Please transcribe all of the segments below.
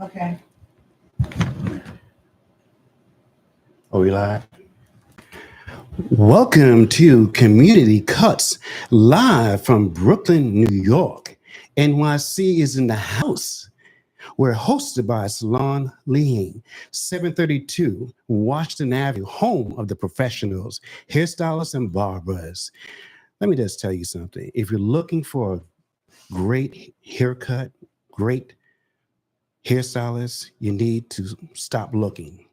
Okay. Are we live? Welcome to Community Cuts, live from Brooklyn, New York. NYC is in the house. We're hosted by SALON LEAHING, 732 Washington Ave, home of the professionals, hairstylists, and barbers. Let me just tell you something. If you're looking for a great haircut, great hairstylist, you need to stop looking.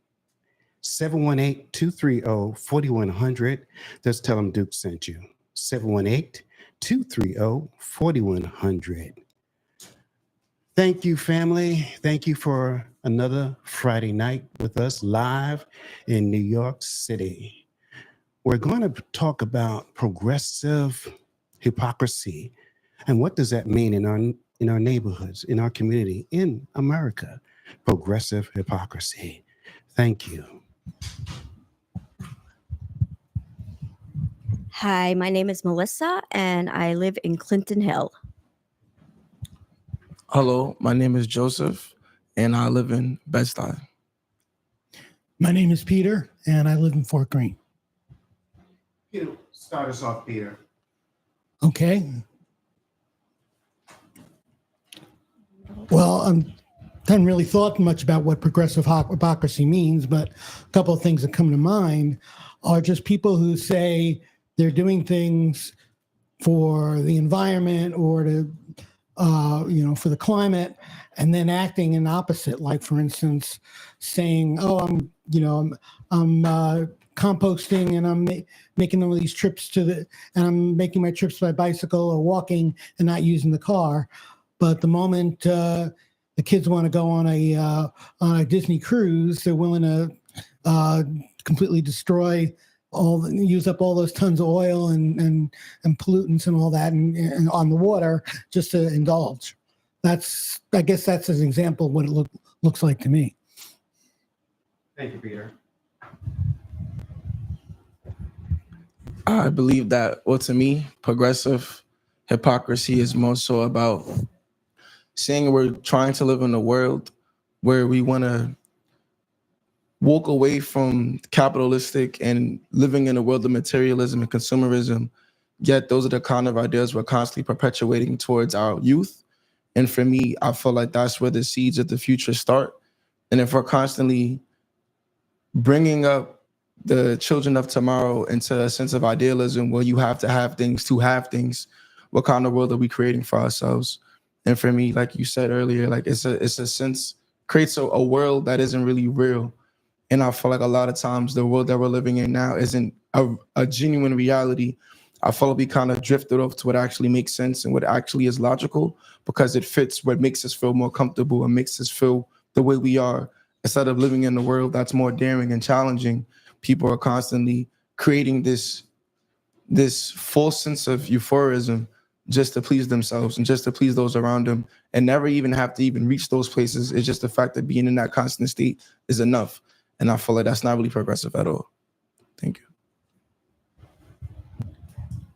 718-230-4100. Just tell them Duke sent you. 718-230-4100. Thank you, family. Thank you for another Friday night with us live in New York City. We're going to talk about progressive hypocrisy and what does that mean in our neighborhoods, in our community, in America. Progressive hypocrisy. Thank you. Hi, my name is Melissa, and I live in Clinton Hill. Hello, my name is Joseph, and I live in Bed-Stuy. My name is Peter, and I live in Fort Greene. Peter, start us off, Peter. Okay. Well, I haven't really thought much about what progressive hypocrisy means, but a couple of things that come to mind are just people who say they're doing things for the environment or to, for the climate, and then acting in opposite. Like, for instance, saying, "Oh, I'm composting and I'm making all these trips and I'm making my trips by bicycle or walking and not using the car." But the moment the kids want to go on a Disney cruise, they're willing to completely use up all those tons of oil and pollutants and all that and on the water just to indulge. I guess that's an example of what it looks like to me. Thank you, Peter. I believe that, well, to me, progressive hypocrisy is more so about saying we're trying to live in a world where we want to walk away from capitalistic and living in a world of materialism and consumerism, yet those are the kind of ideas we're constantly perpetuating towards our youth. And for me, I feel like that's where the seeds of the future start. And if we're constantly bringing up the children of tomorrow into a sense of idealism where you have to have things, what kind of world are we creating for ourselves? And for me, like you said earlier, like it's a sense, creates a world that isn't really real. And I feel like a lot of times the world that we're living in now isn't a genuine reality. I feel like we kind of drifted off to what actually makes sense and what actually is logical because it fits what makes us feel more comfortable and makes us feel the way we are. Instead of living in a world that's more daring and challenging, people are constantly creating this false sense of euphorism just to please themselves and just to please those around them and never even have to even reach those places. It's just the fact that being in that constant state is enough. And I feel like that's not really progressive at all. Thank you.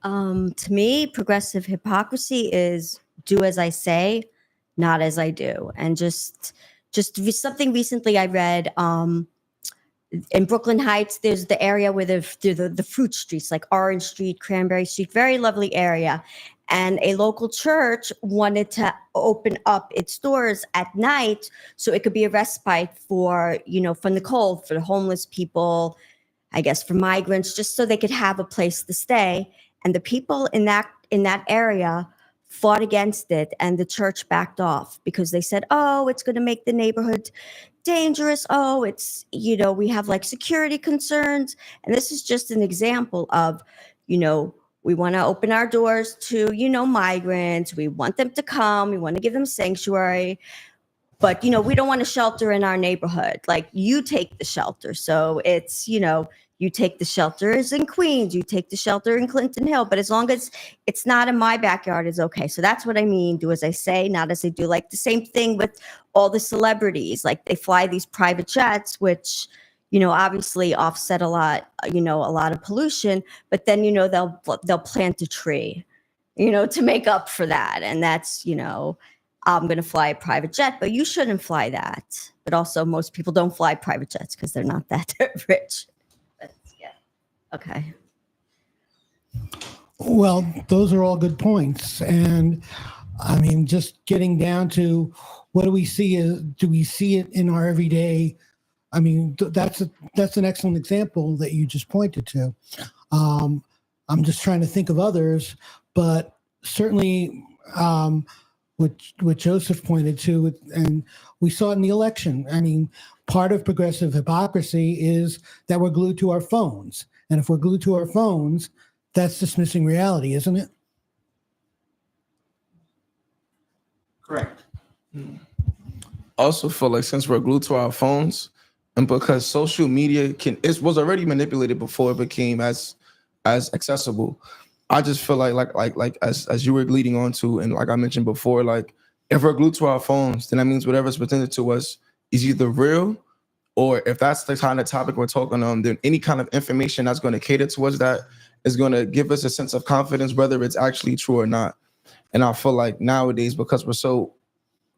To me, progressive hypocrisy is do as I say, not as I do. And just something recently I read, in Brooklyn Heights, there's the area where the fruit streets, like Orange Street, Cranberry Street, very lovely area. And a local church wanted to open up its doors at night so it could be a respite for, from the cold, for the homeless people, I guess for migrants, just so they could have a place to stay. And the people in that area fought against it, and the church backed off because they said, "Oh, it's going to make the neighborhood dangerous. Oh, it's, we have like security concerns." And this is just an example of, we want to open our doors to, migrants. We want them to come. We want to give them sanctuary. But, we don't want to shelter in our neighborhood. Like, you take the shelter. So it's, you take the shelters in Queens, you take the shelter in Clinton Hill. But as long as it's not in my backyard, it's okay. So that's what I mean. Do as I say, not as I do. Like the same thing with all the celebrities. Like they fly these private jets, which, obviously offset a lot of pollution. But then, they'll plant a tree, to make up for that. And that's, I'm going to fly a private jet, but you shouldn't fly that. But also, most people don't fly private jets because they're not that rich. But yeah, okay. Well, those are all good points. And I mean, just getting down to what do we see? Do we see it in our everyday? I mean, that's an excellent example that you just pointed to. I'm just trying to think of others, but certainly what Joseph pointed to, and we saw it in the election. I mean, part of progressive hypocrisy is that we're glued to our phones. And if we're glued to our phones, that's dismissing reality, isn't it? Correct. Also feel like since we're glued to our phones, and because social media was already manipulated before it became as accessible, I just feel like as you were leading on to, and like I mentioned before, like if we're glued to our phones, then that means whatever's presented to us is either real, or if that's the kind of topic we're talking on, then any kind of information that's going to cater to us that is going to give us a sense of confidence, whether it's actually true or not. And I feel like nowadays, because we're so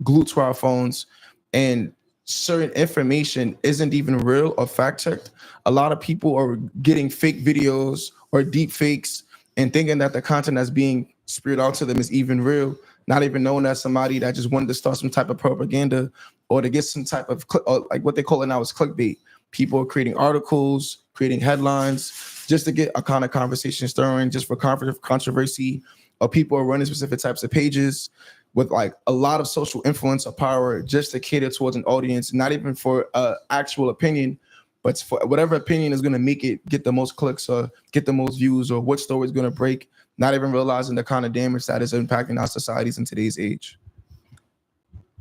glued to our phones and certain information isn't even real or fact-checked, a lot of people are getting fake videos or deep fakes and thinking that the content that's being spewed out to them is even real, not even knowing that somebody that just wanted to start some type of propaganda or to get some type of like what they call it now is clickbait. People are creating articles, creating headlines just to get a kind of conversation stirring, just for controversy, or people are running specific types of pages with like a lot of social influence or power just to cater towards an audience, not even for actual opinion, but for whatever opinion is going to make it get the most clicks or get the most views, or what story is going to break, not even realizing the kind of damage that is impacting our societies in today's age.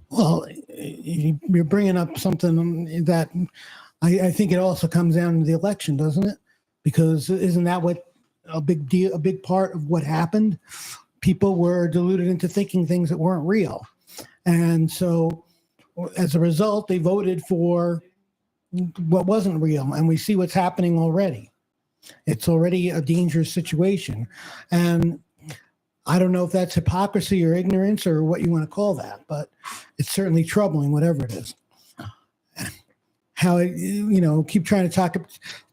Well, you're bringing up something that I think it also comes down to the election, doesn't it? Because isn't that what a big part of what happened? People were deluded into thinking things that weren't real. And so as a result, they voted for what wasn't real. And we see what's happening already. It's already a dangerous situation. And I don't know if that's hypocrisy or ignorance or what you want to call that, but it's certainly troubling, whatever it is. How it, keep trying to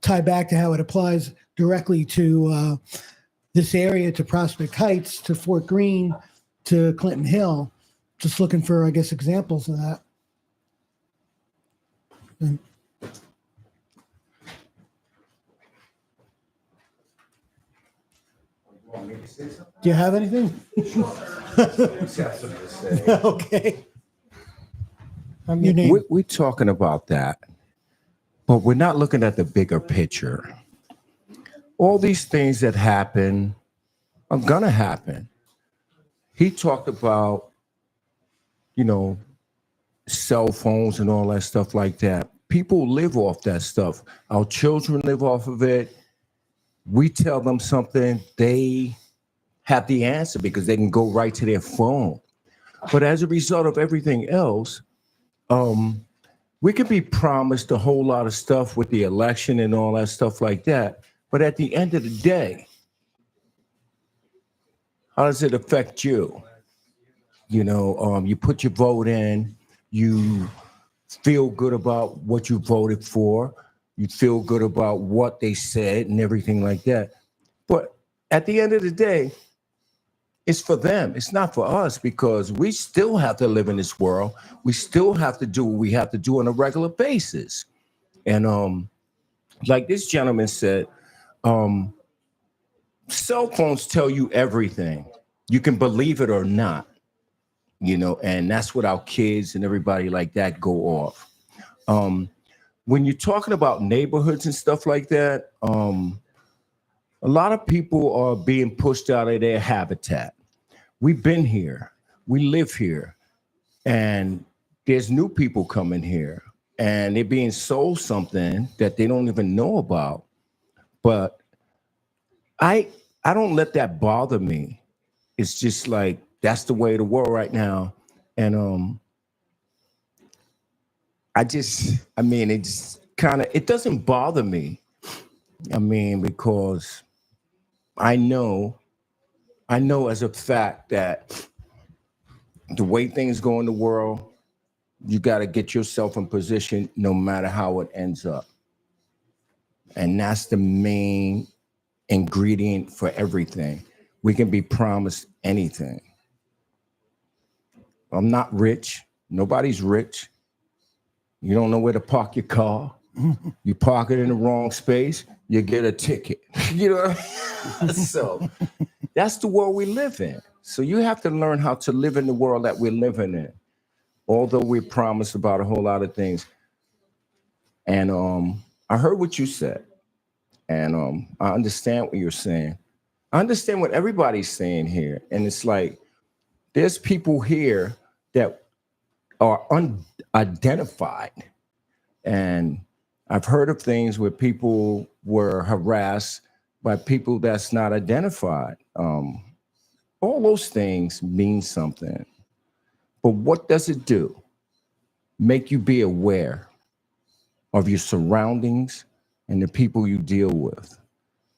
tie back to how it applies directly to this area, to Prospect Heights, to Fort Greene, to Clinton Hill. Just looking for, I guess, examples of that. And do you have anything? Okay. We're talking about that, but we're not looking at the bigger picture. All these things that happen are gonna happen. He talked about, cell phones and all that stuff like that. People live off that stuff. Our children live off of it. We tell them something, they have the answer because they can go right to their phone. But as a result of everything else, we could be promised a whole lot of stuff with the election and all that stuff like that. But at the end of the day, how does it affect you? You put your vote in, you feel good about what you voted for, you feel good about what they said and everything like that. But at the end of the day, it's for them. It's not for us, because we still have to live in this world. We still have to do what we have to do on a regular basis. And like this gentleman said, cell phones tell you everything. You can believe it or not, and that's what our kids and everybody like that go off. When you're talking about neighborhoods and stuff like that, a lot of people are being pushed out of their habitat. We've been here, we live here, and there's new people coming here, and they're being sold something that they don't even know about. But I don't let that bother me. It's just like, that's the way of the world right now. And it just it doesn't bother me. Because I know as a fact that the way things go in the world, you got to get yourself in position no matter how it ends up. And that's the main ingredient for everything. We can be promised anything. I'm not rich. Nobody's rich. You don't know where to park your car. You park it in the wrong space, you get a ticket. You know what I mean? So that's the world we live in. So you have to learn how to live in the world that we're living in. Although we're promised about a whole lot of things. And I heard what you said. And I understand what you're saying. I understand what everybody's saying here. And it's like, there's people here that are unidentified. And I've heard of things where people were harassed by people that's not identified. All those things mean something. But what does it do? Make you be aware of your surroundings and the people you deal with.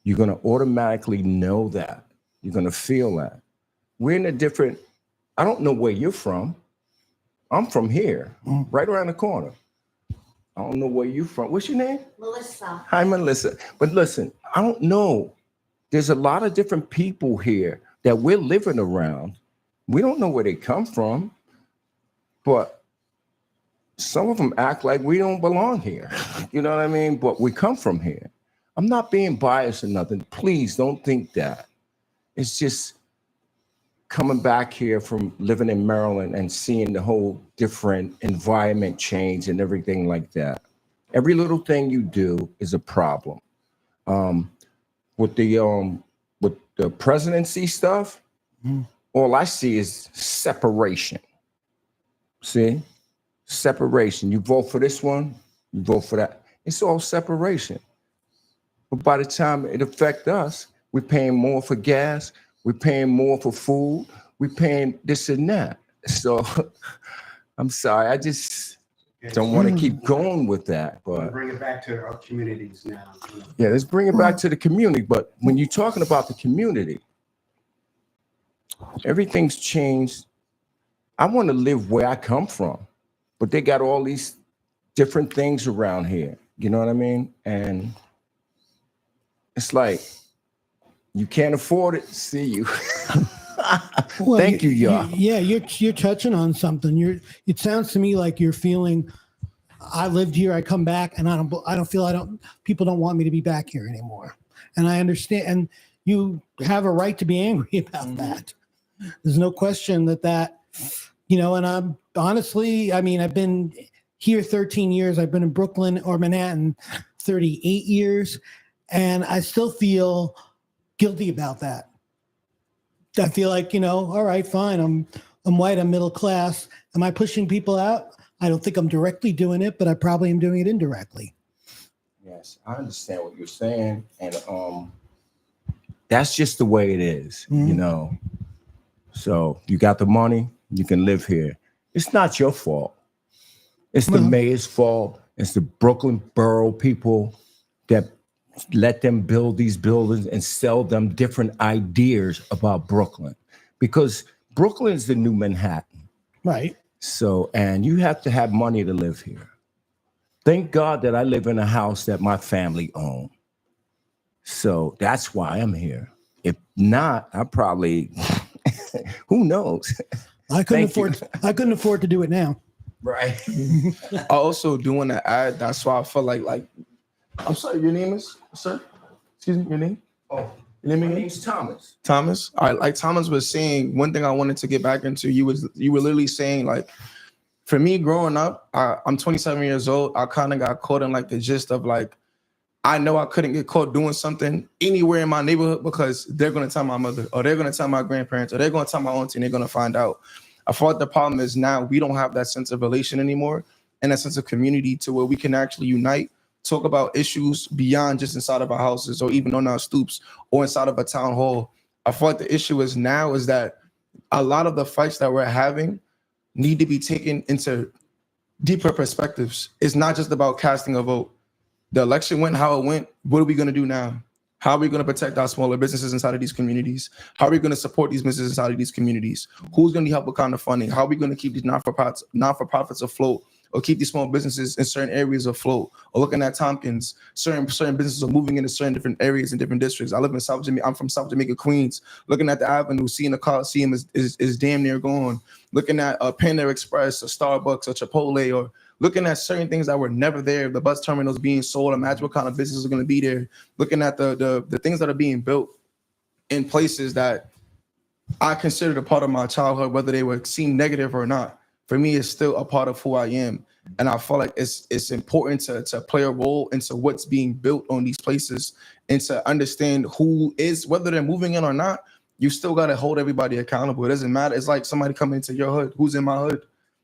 You're going to automatically know that. You're going to feel that. We're in a different, I don't know where you're from. I'm from here, right around the corner. I don't know where you're from. What's your name? Melissa. Hi, Melissa. But listen, I don't know. There's a lot of different people here that we're living around. We don't know where they come from, but some of them act like we don't belong here. You know what I mean? But we come from here. I'm not being biased or nothing. Please don't think that. It's just coming back here from living in Maryland and seeing the whole different environment change and everything like that. Every little thing you do is a problem. With the presidency stuff, all I see is separation. See? Separation. You vote for this one, you vote for that. It's all separation. But by the time it affects us, we're paying more for gas, we're paying more for food, we're paying this and that. So I'm sorry, I just don't want to keep going with that. But Bring it back to our communities now. yeah, let's bring it back to the community. But when you're talking about the community, everything's changed. I want to live where I come from, but they got all these different things around here. You know what I mean? And it's like, you can't afford it. See you. Well, Thank you, y'all. You're touching on something. It sounds to me like you're feeling, I lived here, I come back, and people don't want me to be back here anymore. And I understand, and you have a right to be angry about that. There's no question that, and I'm honestly, I mean, I've been here 13 years. I've been in Brooklyn or Manhattan 38 years, and I still feel guilty about that. I feel like, all right, fine. I'm white, I'm middle class. Am I pushing people out? I don't think I'm directly doing it, but I probably am doing it indirectly. Yes, I understand what you're saying. And that's just the way it is, So you got the money, you can live here. It's not your fault. It's the mayor's fault. It's the Brooklyn borough people that let them build these buildings and sell them different ideas about Brooklyn, because Brooklyn is the new Manhattan. Right. So, and you have to have money to live here. Thank God that I live in a house that my family owned. So that's why I'm here. If not, I probably, who knows? I couldn't afford to do it now. Right. I also do want to add, that's why I feel like, I'm sorry, your name is, sir? Excuse me, your name? Oh, your name my again? name's Thomas. Thomas? All right, like Thomas was saying, one thing I wanted to get back into, you were literally saying, like, for me growing up, I'm 27 years old. I kind of got caught in like the gist of like, I know I couldn't get caught doing something anywhere in my neighborhood because they're going to tell my mother, or they're going to tell my grandparents, or they're going to tell my auntie, and they're going to find out. I thought the problem is now we don't have that sense of relation anymore and that sense of community to where we can actually unite, talk about issues beyond just inside of our houses or even on our stoops or inside of a town hall. I thought the issue is now is that a lot of the fights that we're having need to be taken into deeper perspectives. It's not just about casting a vote. The election went how it went. What are we going to do now? How are we going to protect our smaller businesses inside of these communities? How are we going to support these businesses inside of these communities? Who's going to help with kind of funding? How are we going to keep these non-for-profits afloat, or keep these small businesses in certain areas afloat? Or looking at Tompkins, certain businesses are moving into certain different areas and different districts. I live in South Jamaica. I'm from South Jamaica, Queens. Looking at the Avenue, seeing the Coliseum is damn near gone. Looking at Panda Express, or Starbucks, or Chipotle, or looking at certain things that were never there, the bus terminals being sold. Imagine what kind of businesses are going to be there. Looking at the things that are being built in places that I considered a part of my childhood, whether they would seem negative or not. For me, it's still a part of who I am. And I feel like it's important to play a role into what's being built on these places, and to understand who is, whether they're moving in or not, you still got to hold everybody accountable. It doesn't matter. It's like somebody coming into your hood. Who's in my hood?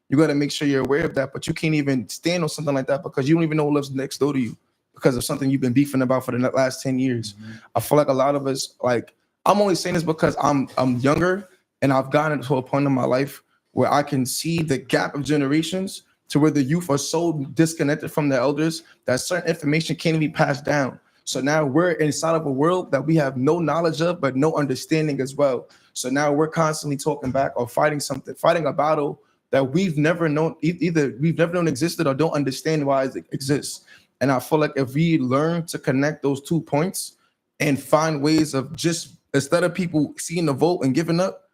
You got to make sure you're aware of that, but you can't even stand on something like that because you don't even know what lives next door to you because of something you've been beefing about for the last 10 years. I feel like a lot of us, like, I'm only saying this because I'm younger and I've gotten to a point in my life where I can see the gap of generations to where the youth are so disconnected from the elders that certain information can't be passed down. So now we're inside of a world that we have no knowledge of, but no understanding as well. So now we're constantly talking back or fighting a battle that we've never known, either we've never known existed or don't understand why it exists. And I feel like if we learn to connect those 2 points and find ways of just, instead of people seeing the vote and giving up,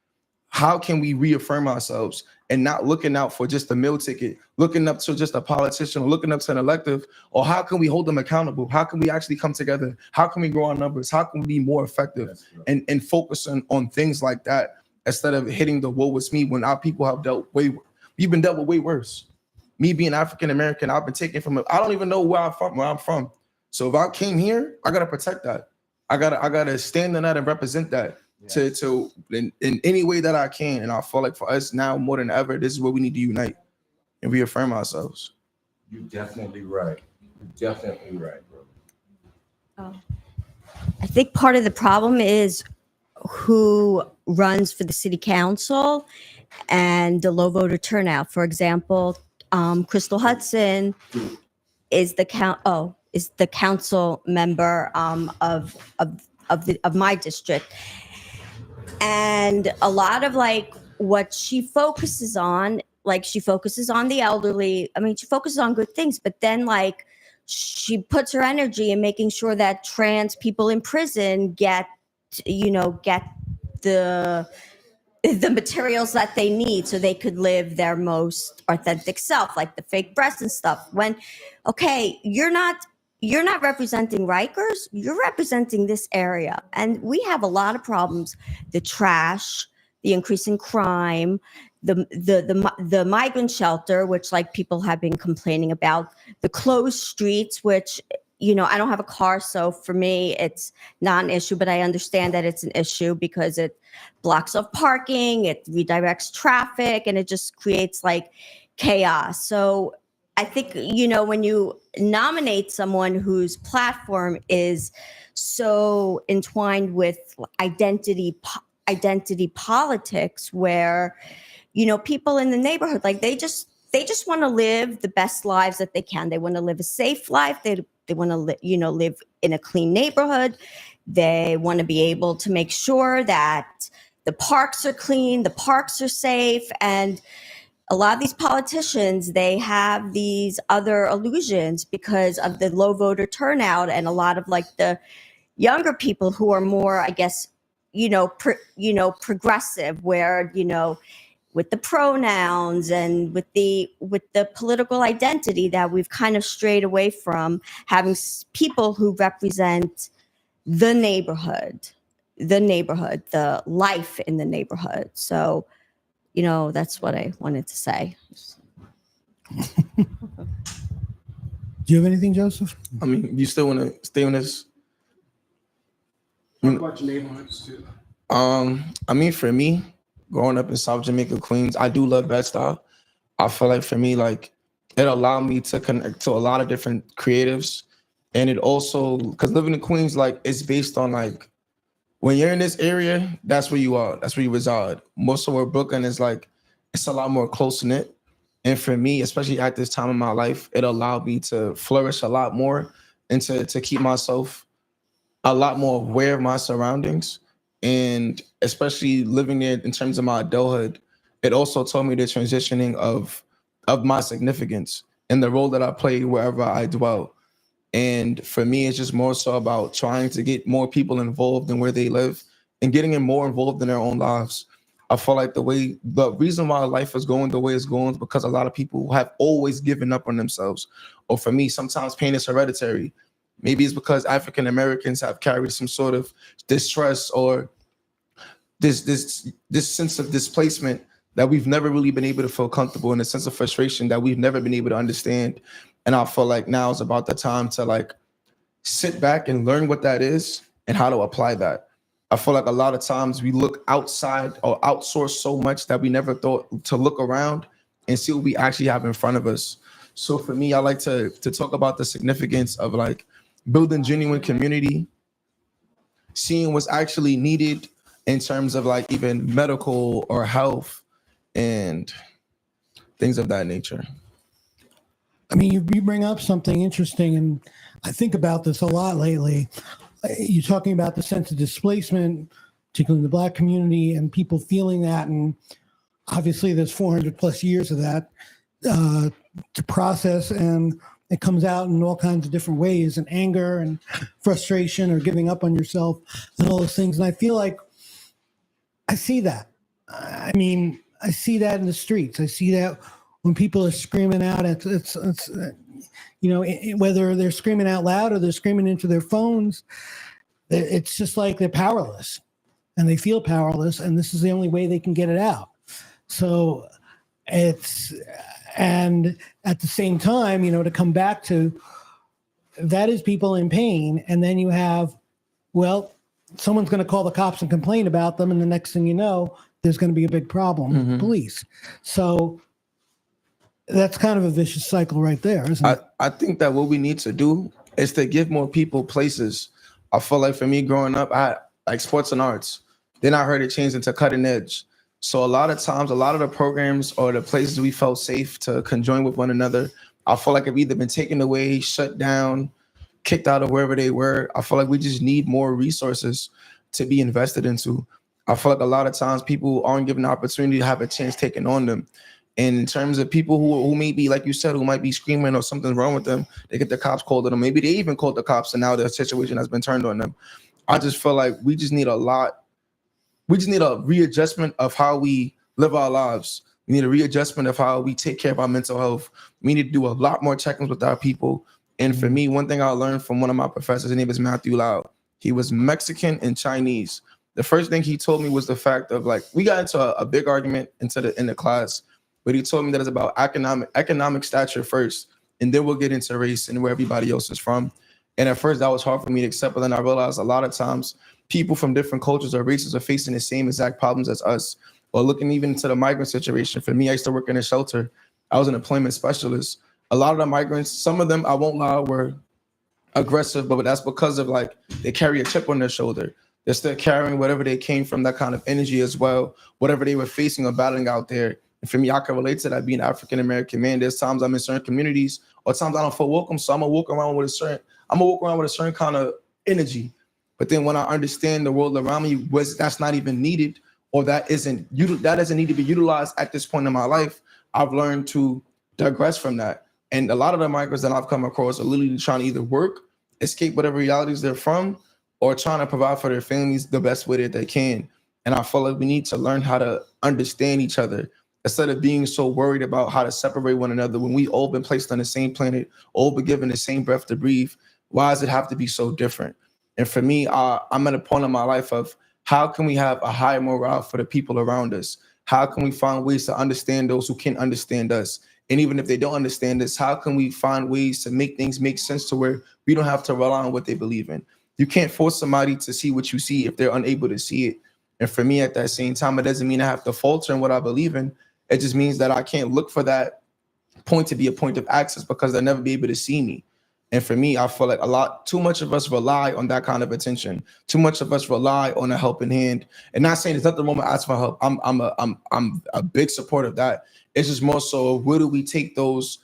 how can we reaffirm ourselves and not looking out for just a meal ticket, looking up to just a politician, or looking up to an elective, or how can we hold them accountable? How can we actually come together? How can we grow our numbers? How can we be more effective and focus on things like that? Instead of hitting the woe is me when our people have we've been dealt with way worse. Me being African American, I've been taken from I don't even know where I'm from. So if I came here, I gotta protect that. I gotta stand on that and represent that to in any way that I can. And I feel like for us now more than ever, this is where we need to unite and reaffirm ourselves. You're definitely right. You're definitely right, bro. I think part of the problem is who runs for the city council and the low voter turnout. For example, Crystal Hudson is the council member of my district, and a lot of like what she focuses on, like she focuses on the elderly. I mean, she focuses on good things, but then like she puts her energy in making sure that trans people in prison get the materials that they need so they could live their most authentic self, like the fake breasts and stuff. When, okay, you're not representing Rikers, you're representing this area. And we have a lot of problems: the trash, the increase in crime, the migrant shelter, which like people have been complaining about, the closed streets, which, I don't have a car, so for me, it's not an issue, but I understand that it's an issue because it blocks off parking, it redirects traffic, and it just creates like chaos. So I think, when you nominate someone whose platform is so entwined with identity politics, where, people in the neighborhood, like they just want to live the best lives that they can. They want to live a safe life. They want to live in a clean neighborhood. They want to be able to make sure that the parks are clean, the parks are safe. And a lot of these politicians, they have these other illusions because of the low voter turnout, and a lot of like the younger people who are more, I guess, progressive, where, with the pronouns and with the political identity, that we've kind of strayed away from having people who represent the neighborhood, the life in the neighborhood. So, that's what I wanted to say. Do you have anything, Joseph? I mean, you still want to stay on this? What about your neighborhoods too? I mean, for me, growing up in South Jamaica, Queens, I do love Bed-Stuy. I feel like for me, like, it allowed me to connect to a lot of different creatives. And it also, because living in Queens, like, it's based on like, when you're in this area, that's where you are. That's where you reside. Most of where Brooklyn is, like, it's a lot more close-knit. And for me, especially at this time in my life, it allowed me to flourish a lot more and to keep myself a lot more aware of my surroundings, and especially living there in terms of my adulthood, it also taught me the transitioning of my significance and the role that I play wherever I dwell. And for me, it's just more so about trying to get more people involved in where they live and getting them more involved in their own lives. I feel like the reason why life is going the way it's going is because a lot of people have always given up on themselves. Or for me, sometimes pain is hereditary. Maybe it's because African Americans have carried some sort of distress or this sense of displacement that we've never really been able to feel comfortable, and a sense of frustration that we've never been able to understand. And I feel like now is about the time to like sit back and learn what that is and how to apply that. I feel like a lot of times we look outside or outsource so much that we never thought to look around and see what we actually have in front of us. So for me, I like to talk about the significance of like building genuine community, seeing what's actually needed in terms of like even medical or health and things of that nature. I mean, you bring up something interesting, and I think about this a lot lately. You're talking about the sense of displacement, particularly in the Black community, and people feeling that. And obviously, there's 400 plus years of that to process, and it comes out in all kinds of different ways, and anger and frustration or giving up on yourself and all those things. And I feel like I see that. I mean, I see that in the streets. I see that when people are screaming out, it's whether they're screaming out loud or they're screaming into their phones, it's just like they're powerless and they feel powerless, and this is the only way they can get it out. So and at the same time, to come back to that is people in pain. And then you have, well, someone's going to call the cops and complain about them. And the next thing you know, there's going to be a big problem with the police. So that's kind of a vicious cycle right there, isn't it? I think that what we need to do is to give more people places. I feel like for me growing up, I like sports and arts. Then I heard it changed into cutting edge. So a lot of times, a lot of the programs or the places we felt safe to conjoin with one another, I feel like have either been taken away, shut down, kicked out of wherever they were. I feel like we just need more resources to be invested into. I feel like a lot of times people aren't given the opportunity to have a chance taken on them. And in terms of people who may be, like you said, who might be screaming or something's wrong with them, they get the cops called on them. Maybe they even called the cops and now the situation has been turned on them. I just feel like we just need a readjustment of how we live our lives. We need a readjustment of how we take care of our mental health. We need to do a lot more check-ins with our people. And for me, one thing I learned from one of my professors, his name is Matthew Lau. He was Mexican and Chinese. The first thing he told me was the fact of like, we got into a big argument in the class, but he told me that it's about economic stature first, and then we'll get into race and where everybody else is from. And at first that was hard for me to accept, but then I realized a lot of times people from different cultures or races are facing the same exact problems as us. Or looking even into the migrant situation. For me, I used to work in a shelter. I was an employment specialist. A lot of the migrants, some of them, I won't lie, were aggressive, but that's because of like, they carry a chip on their shoulder. They're still carrying whatever they came from, that kind of energy as well, whatever they were facing or battling out there. And for me, I can relate to that being an African-American man. There's times I'm in certain communities or times I don't feel welcome. So I'm gonna walk around with a certain kind of energy. But then when I understand the world around me, that's not even needed, or that doesn't need to be utilized at this point in my life, I've learned to digress from that. And a lot of the migrants that I've come across are literally trying to either work, escape whatever realities they're from, or trying to provide for their families the best way that they can. And I feel like we need to learn how to understand each other instead of being so worried about how to separate one another. When we all been placed on the same planet, all been given the same breath to breathe, why does it have to be so different? And for me, I'm at a point in my life of how can we have a higher morale for the people around us? How can we find ways to understand those who can't understand us? And even if they don't understand us, how can we find ways to make things make sense to where we don't have to rely on what they believe in? You can't force somebody to see what you see if they're unable to see it. And for me, at that same time, it doesn't mean I have to falter in what I believe in. It just means that I can't look for that point to be a point of access because they'll never be able to see me. And for me, I feel like too much of us rely on that kind of attention. Too much of us rely on a helping hand. And not saying there's nothing wrong with asking for help. I'm a big supporter of that. It's just more so, where do we take those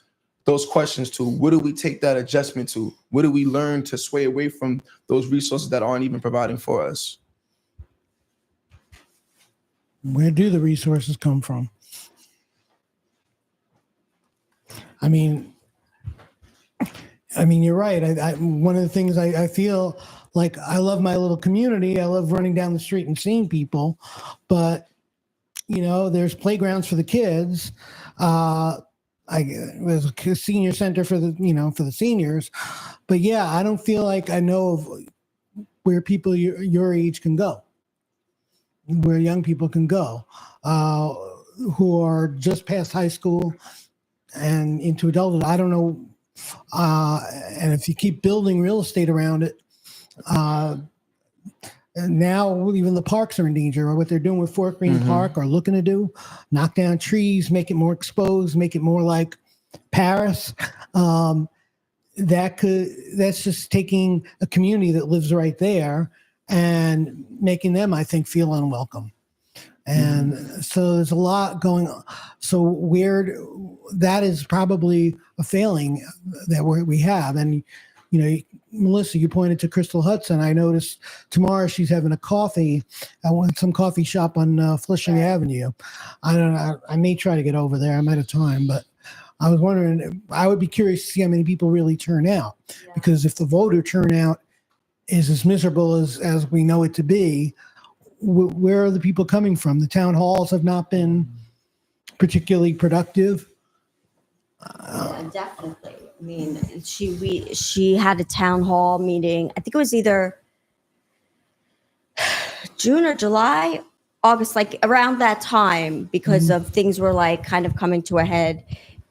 those questions to? Where do we take that adjustment to? Where do we learn to sway away from those resources that aren't even providing for us? Where do the resources come from? I mean, you're right. One of the things I feel like, I love my little community. I love running down the street and seeing people, but there's playgrounds for the kids. There's a senior center for the seniors, but yeah, I don't feel like I know of where people your age can go, where young people can go, who are just past high school and into adulthood. I don't know. And if you keep building real estate around it, and now even the parks are in danger, or what they're doing with Fort Greene Park or looking to do, knock down trees, make it more exposed, make it more like Paris. That's just taking a community that lives right there and making them, I think, feel unwelcome. And so there's a lot going on. So that is probably a failing that we have. And, Melissa, you pointed to Crystal Hudson. I noticed tomorrow she's having a coffee at some coffee shop on Flushing Avenue. I don't know. I may try to get over there. I'm out of time, but I was wondering, I would be curious to see how many people really turn out, because if the voter turnout is as miserable as we know it to be, where are the people coming from? The town halls have not been particularly productive. Definitely. I mean, she had a town hall meeting. I think it was either June or July, August, like around that time, because of things were like kind of coming to a head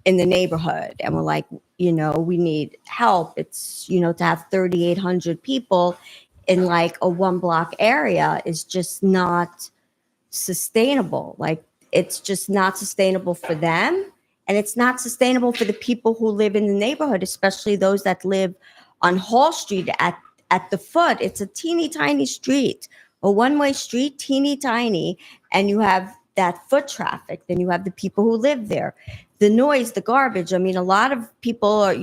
in the neighborhood. And we're like, we need help. It's, to have 3,800 people in like a 1-block area is just not sustainable. Like, it's just not sustainable for them. And it's not sustainable for the people who live in the neighborhood, especially those that live on Hall Street at the foot. It's a teeny tiny street, a one-way street, teeny tiny. And you have that foot traffic. Then you have the people who live there, the noise, the garbage. I mean, a lot of people are,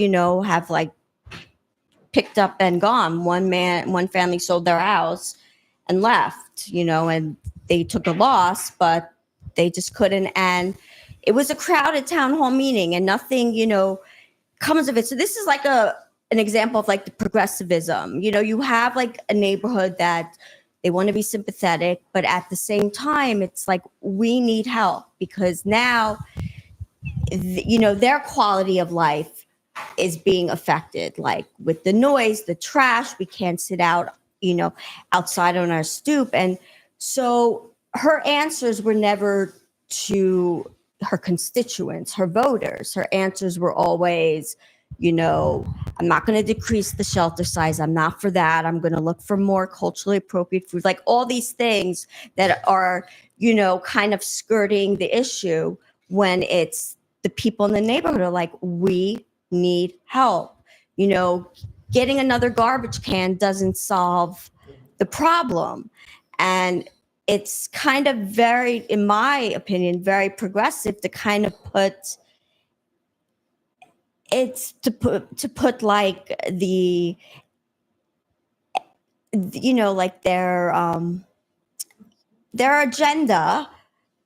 have like picked up and gone. One family sold their house and left, and they took a loss, but they just couldn't. And it was a crowded town hall meeting and nothing, comes of it. So this is like an example of like the progressivism. You have like a neighborhood that they want to be sympathetic, but at the same time, it's like, we need help, because now, their quality of life is being affected, like with the noise, the trash. We can't sit out, outside on our stoop. And so her answers were never to her constituents, her voters. Her answers were always, I'm not going to decrease the shelter size. I'm not for that. I'm going to look for more culturally appropriate food, like all these things that are, kind of skirting the issue, when it's the people in the neighborhood are like, we need help. Getting another garbage can doesn't solve the problem. And it's kind of very, in my opinion, very progressive to kind of put like like their agenda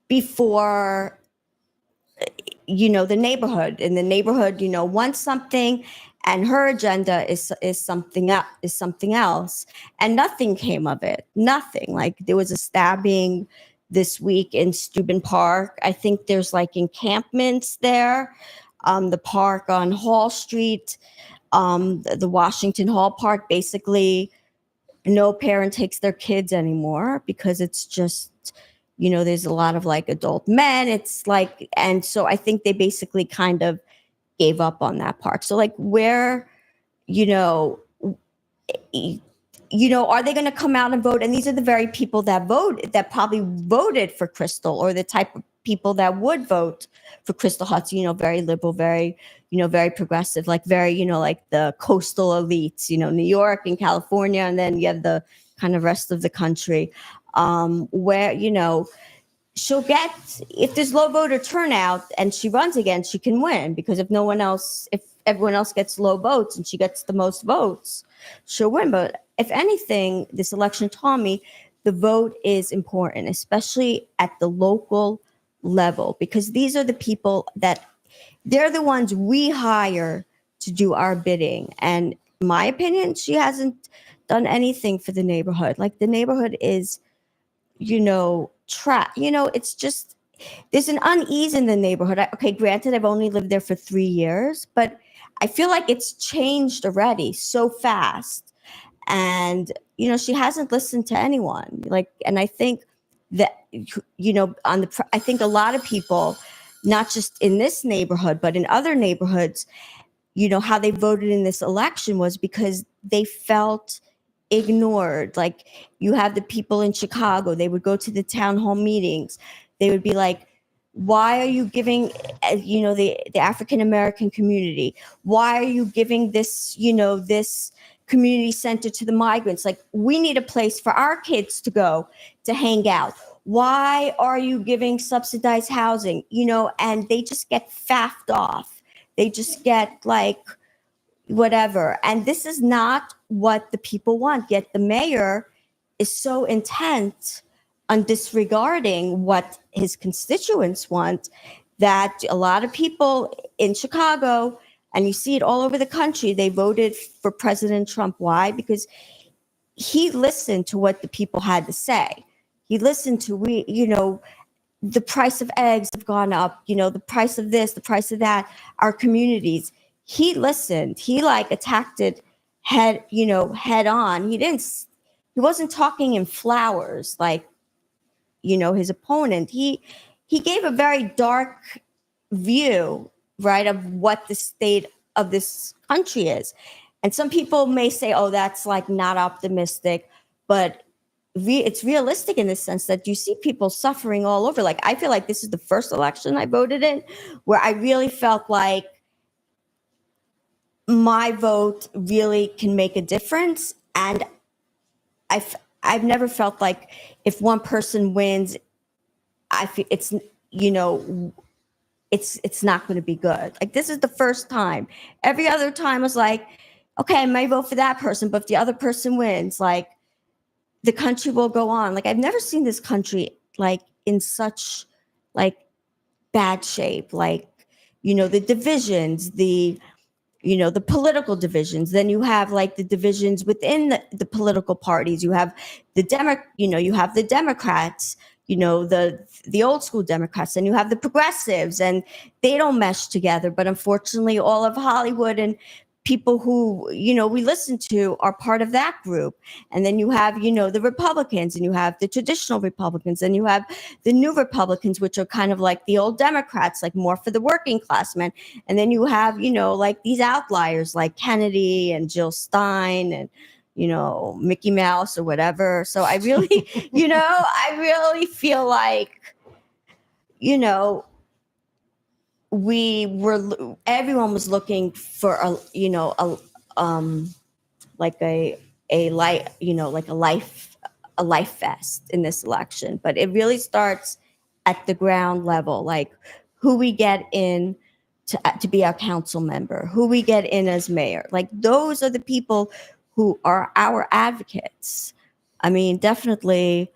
before the neighborhood. And the neighborhood wants something, and her agenda is something else, and nothing came of it. Nothing. Like, there was a stabbing this week in Steuben Park. I think there's like encampments there. The park on Hall Street, the Washington Hall Park, basically no parent takes their kids anymore, because it's just, there's a lot of like adult men. It's like, and so I think they basically kind of gave up on that park. So like, where, are they going to come out and vote? And these are the very people that probably voted for Crystal, or the type of people that would vote for Crystal Hudson, very liberal, very, very progressive, like very, like the coastal elites, New York and California. And then you have the kind of rest of the country, where, she'll get, if there's low voter turnout and she runs again, she can win, because if everyone else gets low votes and she gets the most votes, she'll win. But if anything, this election taught me the vote is important, especially at the local level, because these are the people that they're the ones we hire to do our bidding. And in my opinion, she hasn't done anything for the neighborhood. Like, the neighborhood is, it's just, there's an unease in the neighborhood. Okay, granted, I've only lived there for 3 years, but I feel like it's changed already so fast. And, she hasn't listened to anyone. And I think that, I think a lot of people, not just in this neighborhood, but in other neighborhoods, how they voted in this election was because they felt ignored. Like, you have the people in Chicago, they would go to the town hall meetings. They would be like, why are you giving, the African-American community? Why are you giving this, this community center to the migrants? Like, we need a place for our kids to go to hang out. Why are you giving subsidized housing? And they just get faffed off. They just get like, whatever. And this is not what the people want. Yet the mayor is so intent on disregarding what his constituents want that a lot of people in Chicago, and you see it all over the country, they voted for President Trump. Why? Because he listened to what the people had to say. He listened to, the price of eggs have gone up, the price of this, the price of that, our communities. He listened. He attacked it head on. He wasn't talking in flowers like, his opponent. He gave a very dark view, right, of what the state of this country is. And some people may say, oh, that's not optimistic, but it's realistic in the sense that you see people suffering all over. Like, I feel like this is the first election I voted in where I really felt like my vote really can make a difference. And I've never felt like if one person wins, I feel it's not going to be good. Like, this is the first time. Every other time was like, okay, I might vote for that person, but if the other person wins, the country will go on. Like, I've never seen this country in such bad shape. The divisions, the political divisions. Then you have the divisions within the political parties. You have you have the Democrats, the old school Democrats, and you have the progressives, and they don't mesh together. But unfortunately, all of Hollywood and people who, we listen to are part of that group. And then you have, the Republicans, and you have the traditional Republicans, and you have the new Republicans, which are kind of like the old Democrats, more for the working class men. And then you have, these outliers like Kennedy and Jill Stein and, Mickey Mouse or whatever. So I really, I really feel like, everyone was looking for a life vest in this election. But it really starts at the ground level, like who we get in to be our council member, who we get in as mayor. Like, those are the people who are our advocates. I mean, definitely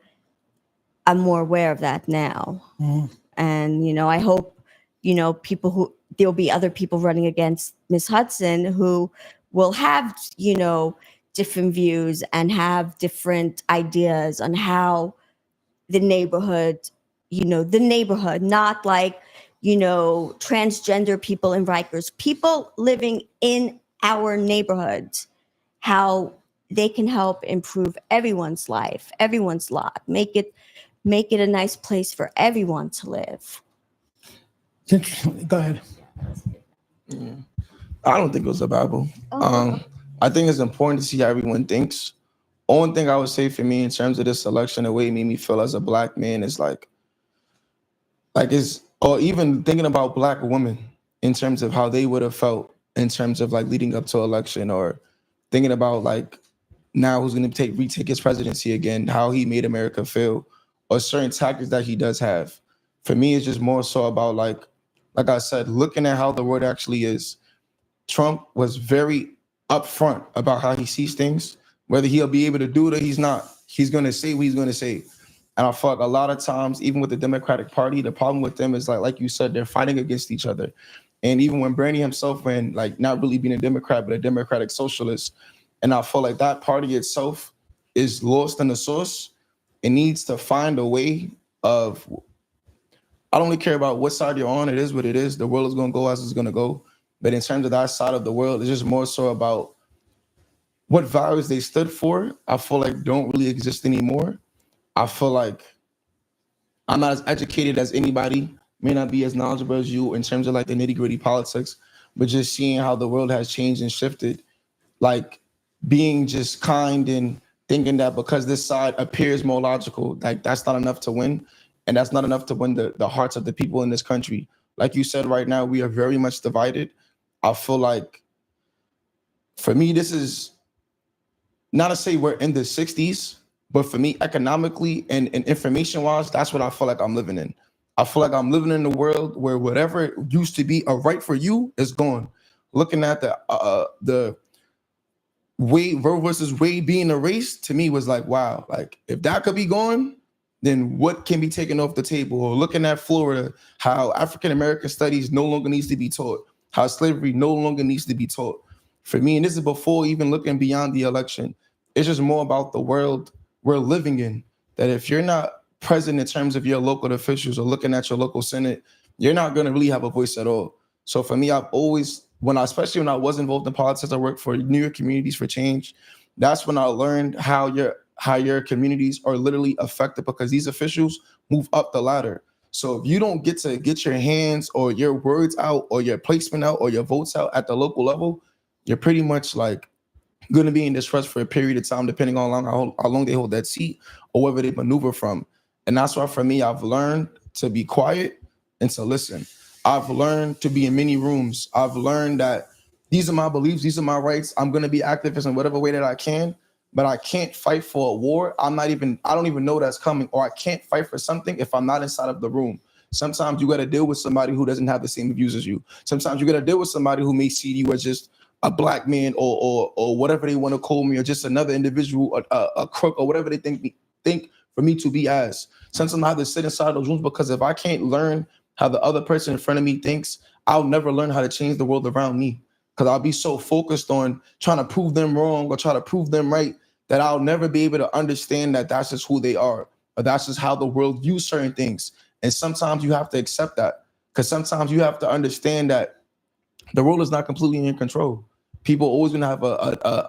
I'm more aware of that now. Mm. And, I hope, there'll be other people running against Ms. Hudson who will have, different views and have different ideas on how the neighborhood, not transgender people in Rikers, people living in our neighborhoods, how they can help improve everyone's life, everyone's lot, make it a nice place for everyone to live. It's interesting. Go ahead. Yeah. I don't think it was a Bible. I think it's important to see how everyone thinks. Only thing I would say for me in terms of this election, the way it made me feel as a Black man is or even thinking about Black women in terms of how they would have felt in terms of leading up to election, or thinking about now who's going to retake his presidency again, how he made America feel, or certain tactics that he does have. For me, it's just more so about like I said, looking at how the world actually is. Trump was very upfront about how he sees things, whether he'll be able to do it or he's not. He's going to say what he's going to say. And I feel like a lot of times, even with the Democratic Party, the problem with them is like you said, they're fighting against each other. And even when Bernie himself ran, like not really being a Democrat, but a Democratic socialist, and I feel like that party itself is lost in the source. It needs to find a way of, I don't really care about what side you're on. It is what it is. The world is going to go as it's going to go. But in terms of that side of the world, it's just more so about what values they stood for. I feel like don't really exist anymore. I feel like I'm not as educated as anybody, may not be as knowledgeable as you in terms of like the nitty gritty politics, but just seeing how the world has changed and shifted, like being just kind and thinking that because this side appears more logical, like that's not enough to win. And that's not enough to win the hearts of the people in this country. Like you said, right now, we are very much divided. I feel like, for me, this is not to say we're in the 60s, but for me, economically and information-wise, that's what I feel like I'm living in. I feel like I'm living in a world where whatever used to be a right for you is gone. Looking at the Wade, Roe versus Wade being erased, to me was like, wow, like if that could be gone, then what can be taken off the table? Or looking at Florida, how African-American studies no longer needs to be taught, how slavery no longer needs to be taught. For me, and this is before even looking beyond the election, it's just more about the world we're living in, that if you're not present in terms of your local officials or looking at your local Senate, you're not going to really have a voice at all. So for me, I've always, especially when I was involved in politics, I worked for New York Communities for Change. That's when I learned how your communities are literally affected, because these officials move up the ladder. So if you don't get to get your hands or your words out or your placement out or your votes out at the local level, you're pretty much like going to be in distrust for a period of time, depending on how long they hold that seat or whether they maneuver from. And that's why, for me, I've learned to be quiet and to listen. I've learned to be in many rooms. I've learned that these are my beliefs, these are my rights. I'm going to be activist in whatever way that I can, but I can't fight for a war. I don't even know that's coming, or I can't fight for something if I'm not inside of the room. Sometimes you got to deal with somebody who doesn't have the same views as you. Sometimes you got to deal with somebody who may see you as just a black man or whatever they want to call me, or just another individual, a crook, or whatever they think for me to be as. Sometimes I have to sit inside those rooms, because if I can't learn how the other person in front of me thinks, I'll never learn how to change the world around me, because I'll be so focused on trying to prove them wrong or try to prove them right that I'll never be able to understand that that's just who they are, or that's just how the world views certain things. And sometimes you have to accept that, because sometimes you have to understand that the world is not completely in control. People always gonna have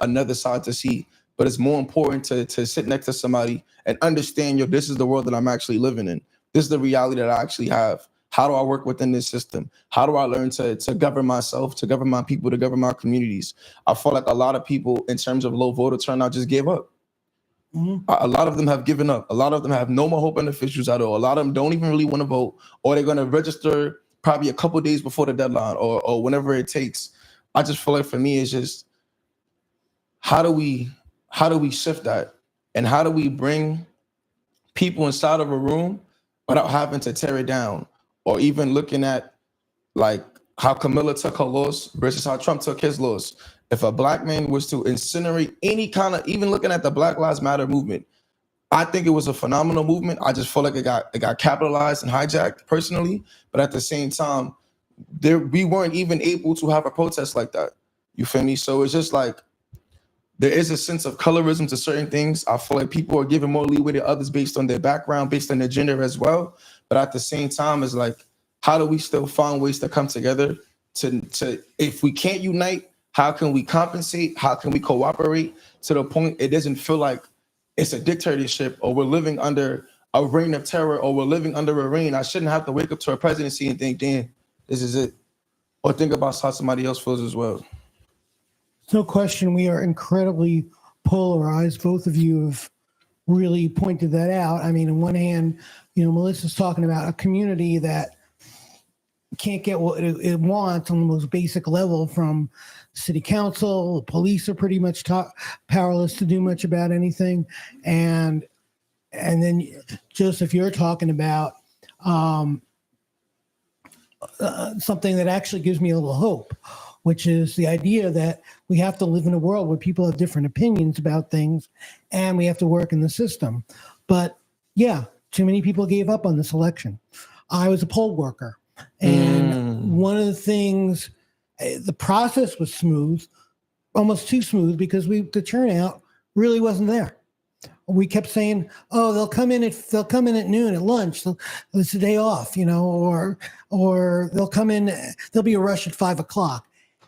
another side to see, but it's more important to sit next to somebody and understand, this is the world that I'm actually living in. This is the reality that I actually have. How do I work within this system? How do I learn to govern myself, to govern my people, to govern my communities? I feel like a lot of people, in terms of low voter turnout, just gave up. Mm-hmm. A lot of them have given up. A lot of them have no more hope in officials at all. A lot of them don't even really want to vote, or they're going to register probably a couple days before the deadline, or whenever it takes. I just feel like, for me, it's just, how do we shift that? And how do we bring people inside of a room without having to tear it down? Or even looking at like how Camilla took her loss versus how Trump took his loss. If a black man was to incinerate any kind of, even looking at the Black Lives Matter movement, I think it was a phenomenal movement. I just feel like it got capitalized and hijacked personally. But at the same time, we weren't even able to have a protest like that. You feel me? So it's just like, there is a sense of colorism to certain things. I feel like people are given more leeway to others based on their background, based on their gender as well. But at the same time, it's like, how do we still find ways to come together to if we can't unite, how can we compensate? How can we cooperate to the point it doesn't feel like it's a dictatorship, or we're living under a reign of terror, or we're living under a reign? I shouldn't have to wake up to a presidency and think, damn, this is it. Or think about how somebody else feels as well. No question, we are incredibly polarized. Both of you have really pointed that out. I mean, on one hand, Melissa's talking about a community that can't get what it wants on the most basic level from city council. The police are pretty much powerless to do much about anything. And and then Joseph, you're talking about something that actually gives me a little hope, which is the idea that we have to live in a world where people have different opinions about things, and we have to work in the system. But yeah, too many people gave up on this election. I was a poll worker, and one of the things, the process was smooth, almost too smooth, because the turnout really wasn't there. We kept saying, "Oh, they'll come in at noon at lunch. It's a day off, or they'll come in. There'll be a rush at 5:00."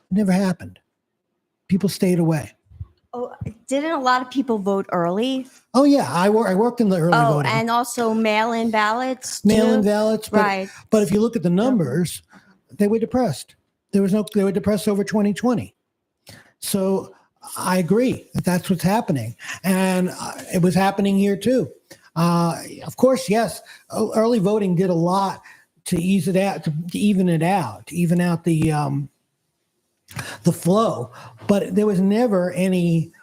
It never happened. People stayed away. Oh, didn't a lot of people vote early? Oh yeah, I worked in the early voting. And also mail-in ballots. Mail-in ballots, right? But if you look at the numbers, they were depressed. They were depressed over 2020. So I agree that's what's happening, and it was happening here too. Of course, yes, early voting did a lot to ease it out, to even out the flow, but there was never any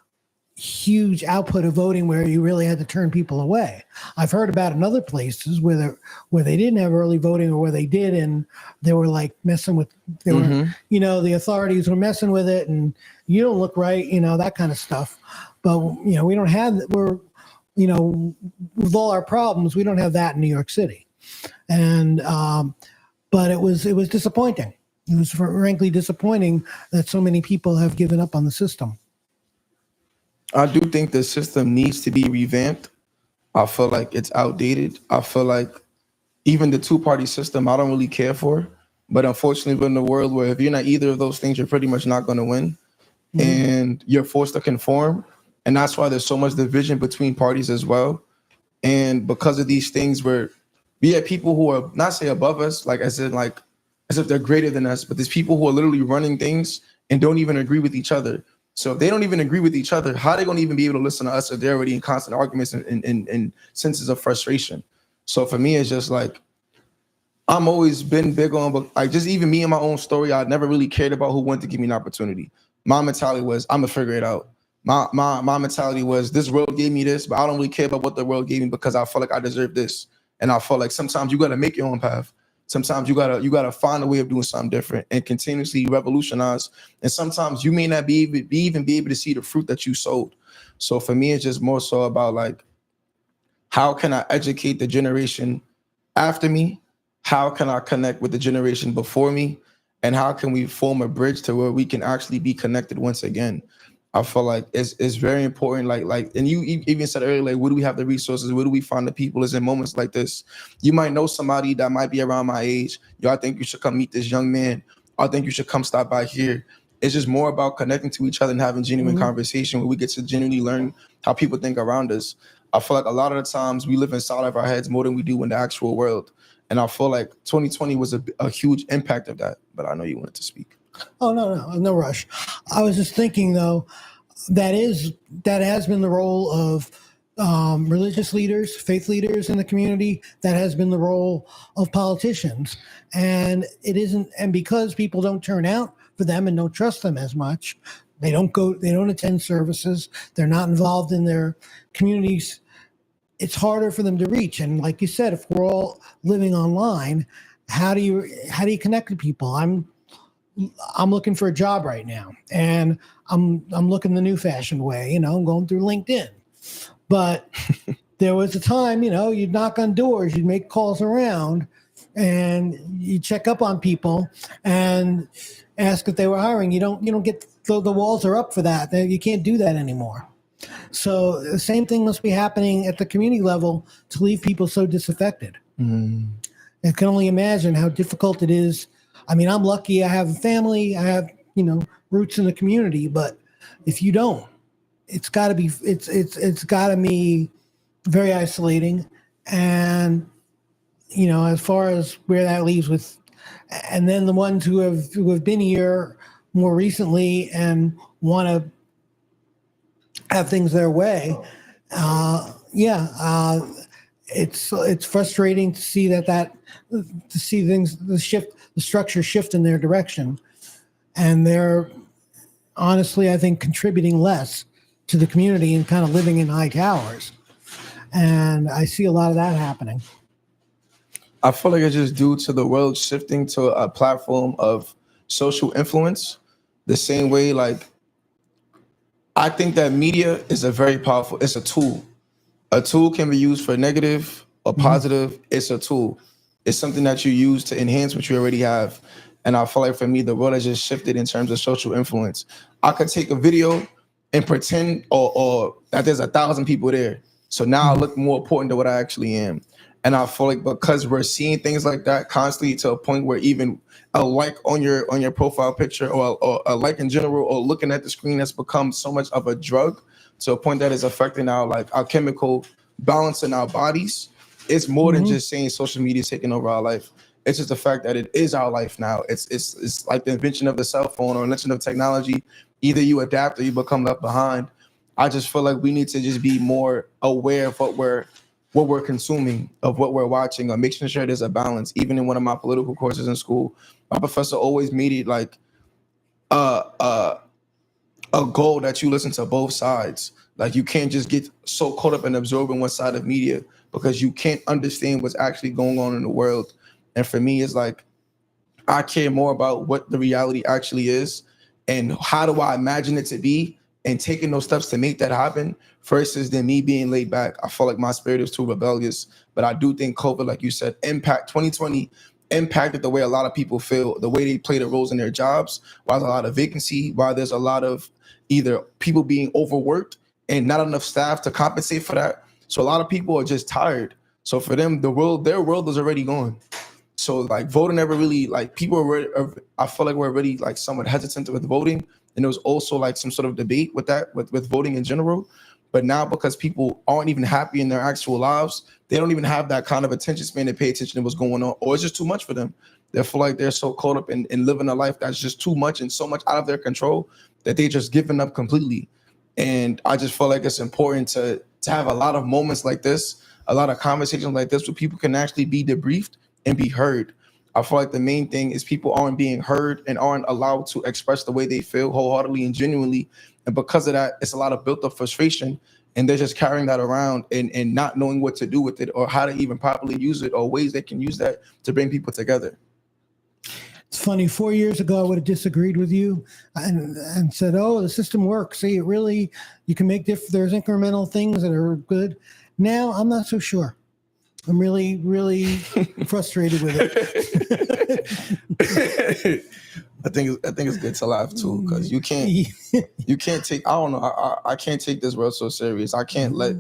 huge output of voting where you really had to turn people away. I've heard about in other places where they didn't have early voting, or where they did, and they were like messing with, the authorities were messing with it, and you don't look right, that kind of stuff. But we don't have, with all our problems, we don't have that in New York City, and but it was disappointing. It was frankly disappointing that so many people have given up on the system. I do think the system needs to be revamped. I feel like it's outdated. I feel like even the two-party system, I don't really care for. But unfortunately, we're in a world where if you're not either of those things, you're pretty much not going to win. And you're forced to conform. And that's why there's so much division between parties as well. And because of these things where we have people who are not say above us, as if they're greater than us, but there's people who are literally running things and don't even agree with each other. So if they don't even agree with each other, how are they going to even be able to listen to us if they're already in constant arguments and senses of frustration? So for me, it's just I'm always been big on, but just even me and my own story, I never really cared about who wanted to give me an opportunity. My mentality was, I'm gonna figure it out. My mentality was, this world gave me this, but I don't really care about what the world gave me, because I feel like I deserve this. And I feel like sometimes you got to make your own path. Sometimes you gotta find a way of doing something different and continuously revolutionize. And sometimes you may not be able to see the fruit that you sowed. So for me, it's just more so about how can I educate the generation after me? How can I connect with the generation before me? And how can we form a bridge to where we can actually be connected once again? I feel like it's very important. And you even said earlier, where do we have the resources? Where do we find the people? Is in moments like this. You might know somebody that might be around my age. Yo, I think you should come meet this young man. I think you should come stop by here. It's just more about connecting to each other and having genuine conversation where we get to genuinely learn how people think around us. I feel like a lot of the times we live inside of our heads more than we do in the actual world. And I feel like 2020 was a huge impact of that. But I know you wanted to speak. Oh, no rush. I was just thinking, though, that has been the role of religious leaders, faith leaders in the community. That has been the role of politicians. And it isn't, and because people don't turn out for them and don't trust them as much, they don't attend services, they're not involved in their communities, it's harder for them to reach. And like you said, if we're all living online, how do you connect to people? I'm looking for a job right now, and I'm looking the new fashioned way, I'm going through LinkedIn. But there was a time, you'd knock on doors, you'd make calls around, and you check up on people and ask if they were hiring. You don't get, the walls are up for that. You can't do that anymore. So the same thing must be happening at the community level to leave people so disaffected. I can only imagine how difficult it is. I mean, I'm lucky I have a family, I have, roots in the community, but if you don't, it's gotta be very isolating. And, as far as where that leaves with, and then the ones who have been here more recently and want to have things their way, it's frustrating to see to see things, the structure shift in their direction, and they're honestly, I think, contributing less to the community and kind of living in high towers. And I see a lot of that happening. I feel like it's just due to the world shifting to a platform of social influence. The same way, like, I think that media is a very powerful, it's a tool. A tool can be used for negative or positive. It's a tool. It's something that you use to enhance what you already have. And I feel like for me, the world has just shifted in terms of social influence. I could take a video and pretend or that there's 1,000 people there. So now I look more important than what I actually am. And I feel like because we're seeing things like that constantly to a point where even a like on your profile picture or a like in general or looking at the screen has become so much of a drug to a point that is affecting our chemical balance in our bodies. It's more than just saying social media is taking over our life. It's just the fact that it is our life now. It's like the invention of the cell phone or invention of technology. Either you adapt or you become left behind. I just feel like we need to just be more aware of what we're consuming, of what we're watching, or making sure there's a balance. Even in one of my political courses in school, my professor always made it like a goal that you listen to both sides. Like, you can't just get so caught up and absorbing one side of media because you can't understand what's actually going on in the world. And for me, it's like, I care more about what the reality actually is and how do I imagine it to be and taking those steps to make that happen versus than me being laid back. I feel like my spirit is too rebellious, but I do think COVID, like you said, 2020 impacted the way a lot of people feel, the way they play the roles in their jobs, why there's a lot of vacancy, why there's a lot of either people being overworked and not enough staff to compensate for that. So a lot of people are just tired. So for them, their world is already gone. So like voting never really, like people I feel like we're already like somewhat hesitant with voting. And there was also like some sort of debate with that, with voting in general. But now because people aren't even happy in their actual lives, they don't even have that kind of attention span to pay attention to what's going on, or it's just too much for them. They feel like they're so caught up in living a life that's just too much and so much out of their control that they just giving up completely. And I just feel like it's important to have a lot of moments like this, a lot of conversations like this where people can actually be debriefed and be heard. I feel like the main thing is people aren't being heard and aren't allowed to express the way they feel wholeheartedly and genuinely. And because of that, it's a lot of built up frustration and they're just carrying that around and not knowing what to do with it or how to even properly use it or ways they can use that to bring people together. It's funny, 4 years ago, I would have disagreed with you and said, oh, the system works. See, it really, you can make there's incremental things that are good. Now, I'm not so sure. I'm really, really frustrated with it. I think it's good to laugh too, because you can't take, I don't know, I can't take this world so serious. I can't let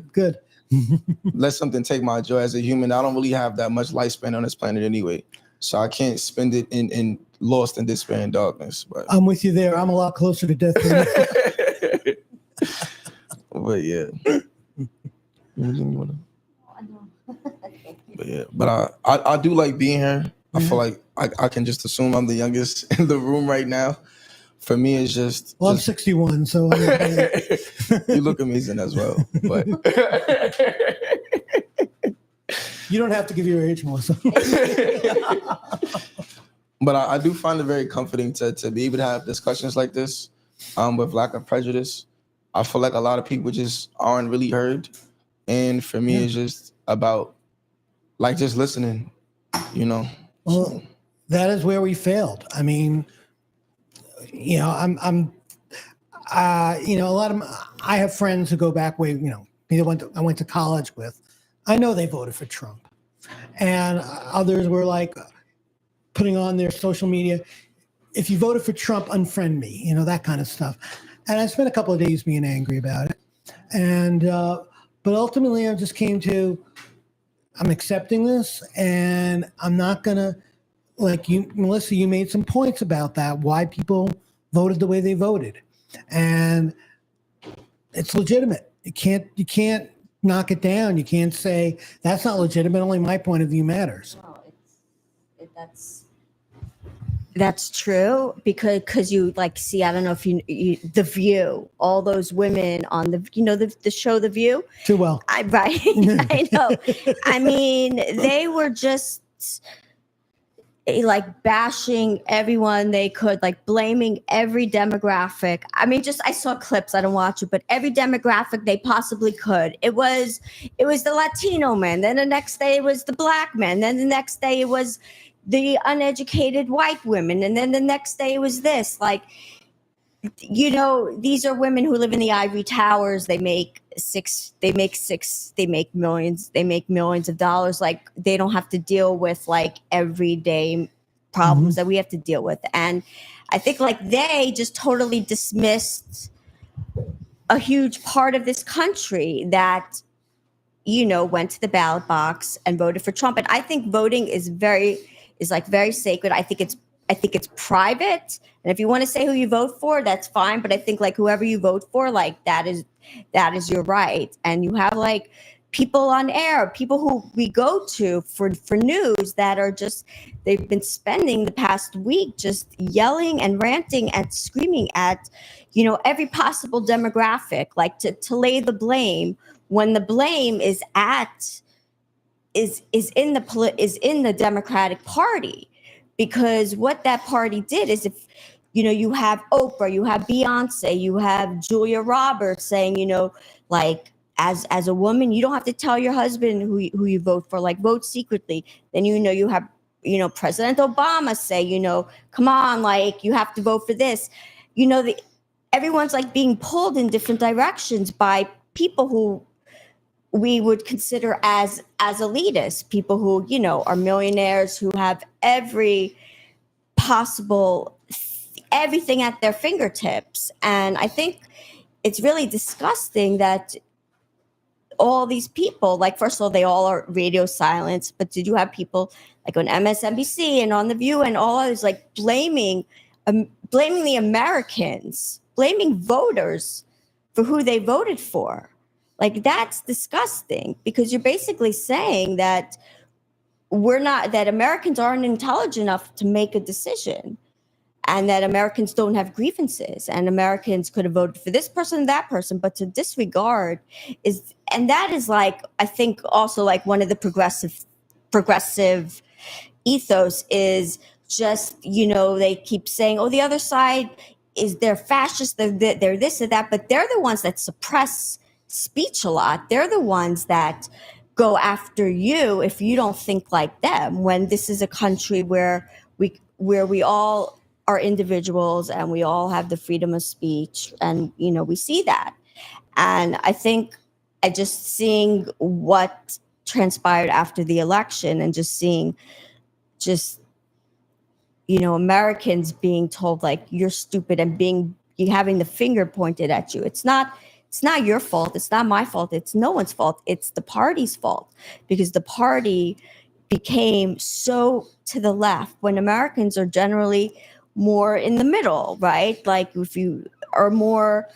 something take my joy as a human. I don't really have that much lifespan on this planet anyway. So I can't spend it in lost in despair and darkness. But I'm with you there. I'm a lot closer to death than you. But yeah. But yeah, but I do like being here. I feel like I can just assume I'm the youngest in the room right now. For me, it's just... Well, I'm 61, so... You look amazing as well, but... You don't have to give your age, Melissa. But I do find it very comforting to be able to have discussions like this with lack of prejudice. I feel like a lot of people just aren't really heard. And for me, it's just about like just listening, you know. Well, that is where we failed. I mean, you know, you know, a lot of I have friends who go back way, you know, I went to college with. I know they voted for Trump, and others were like putting on their social media, if you voted for Trump, unfriend me, you know, that kind of stuff. And I spent a couple of days being angry about it. And, but ultimately I just came to, I'm accepting this and I'm not going to, like you, Melissa, you made some points about that, why people voted the way they voted. And it's legitimate. You can't knock it down. You can't say that's not legitimate. Only my point of view matters. No, that's true because you like see, I don't know if you The View, all those women on the show The View. Too well. Right. I know. I mean, they were just like bashing everyone they could, like blaming every demographic. I mean, just I saw clips, I don't watch it, but every demographic they possibly could. It was the Latino man, then the next day it was the black man, then the next day it was the uneducated white women, and then the next day it was this. Like, you know, these are women who live in the ivory towers. They make millions of dollars. Like, they don't have to deal with like everyday problems that we have to deal with. And I think like they just totally dismissed a huge part of this country that, you know, went to the ballot box and voted for Trump. And I think voting is very sacred. I think it's private. And if you want to say who you vote for, that's fine. But I think like whoever you vote for, like that is your right. And you have like people on air, people who we go to for news that are just, they've been spending the past week just yelling and ranting and screaming at, you know, every possible demographic, like to lay the blame when the blame is in the Democratic Party. Because what that party did is, if, you know, you have Oprah, you have Beyonce, you have Julia Roberts saying, you know, like, as a woman, you don't have to tell your husband who you vote for, like vote secretly. Then, you know, you have, you know, President Obama say, you know, come on, like you have to vote for this. You know, everyone's like being pulled in different directions by people who we would consider as elitists, people who, you know, are millionaires, who have every possible, everything at their fingertips. And I think it's really disgusting that all these people, like, first of all, they all are radio silence, but did you have people like on MSNBC and on The View and all others, like blaming the Americans, blaming voters for who they voted for? Like, that's disgusting, because you're basically saying that that Americans aren't intelligent enough to make a decision, and that Americans don't have grievances, and Americans could have voted for this person and that person, but to disregard and that is like, I think also like one of the progressive ethos is just, you know, they keep saying, oh, the other side they're fascist, they're this or that, but they're the ones that suppress speech a lot. They're the ones that go after you if you don't think like them, when this is a country where we all are individuals and we all have the freedom of speech. And, you know, we see that. And I think just seeing what transpired after the election, and just seeing you know, Americans being told like, you're stupid, and you having the finger pointed at you. It's not your fault. It's not my fault. It's no one's fault. It's the party's fault, because the party became so to the left when Americans are generally more in the middle, right? Like, if you are more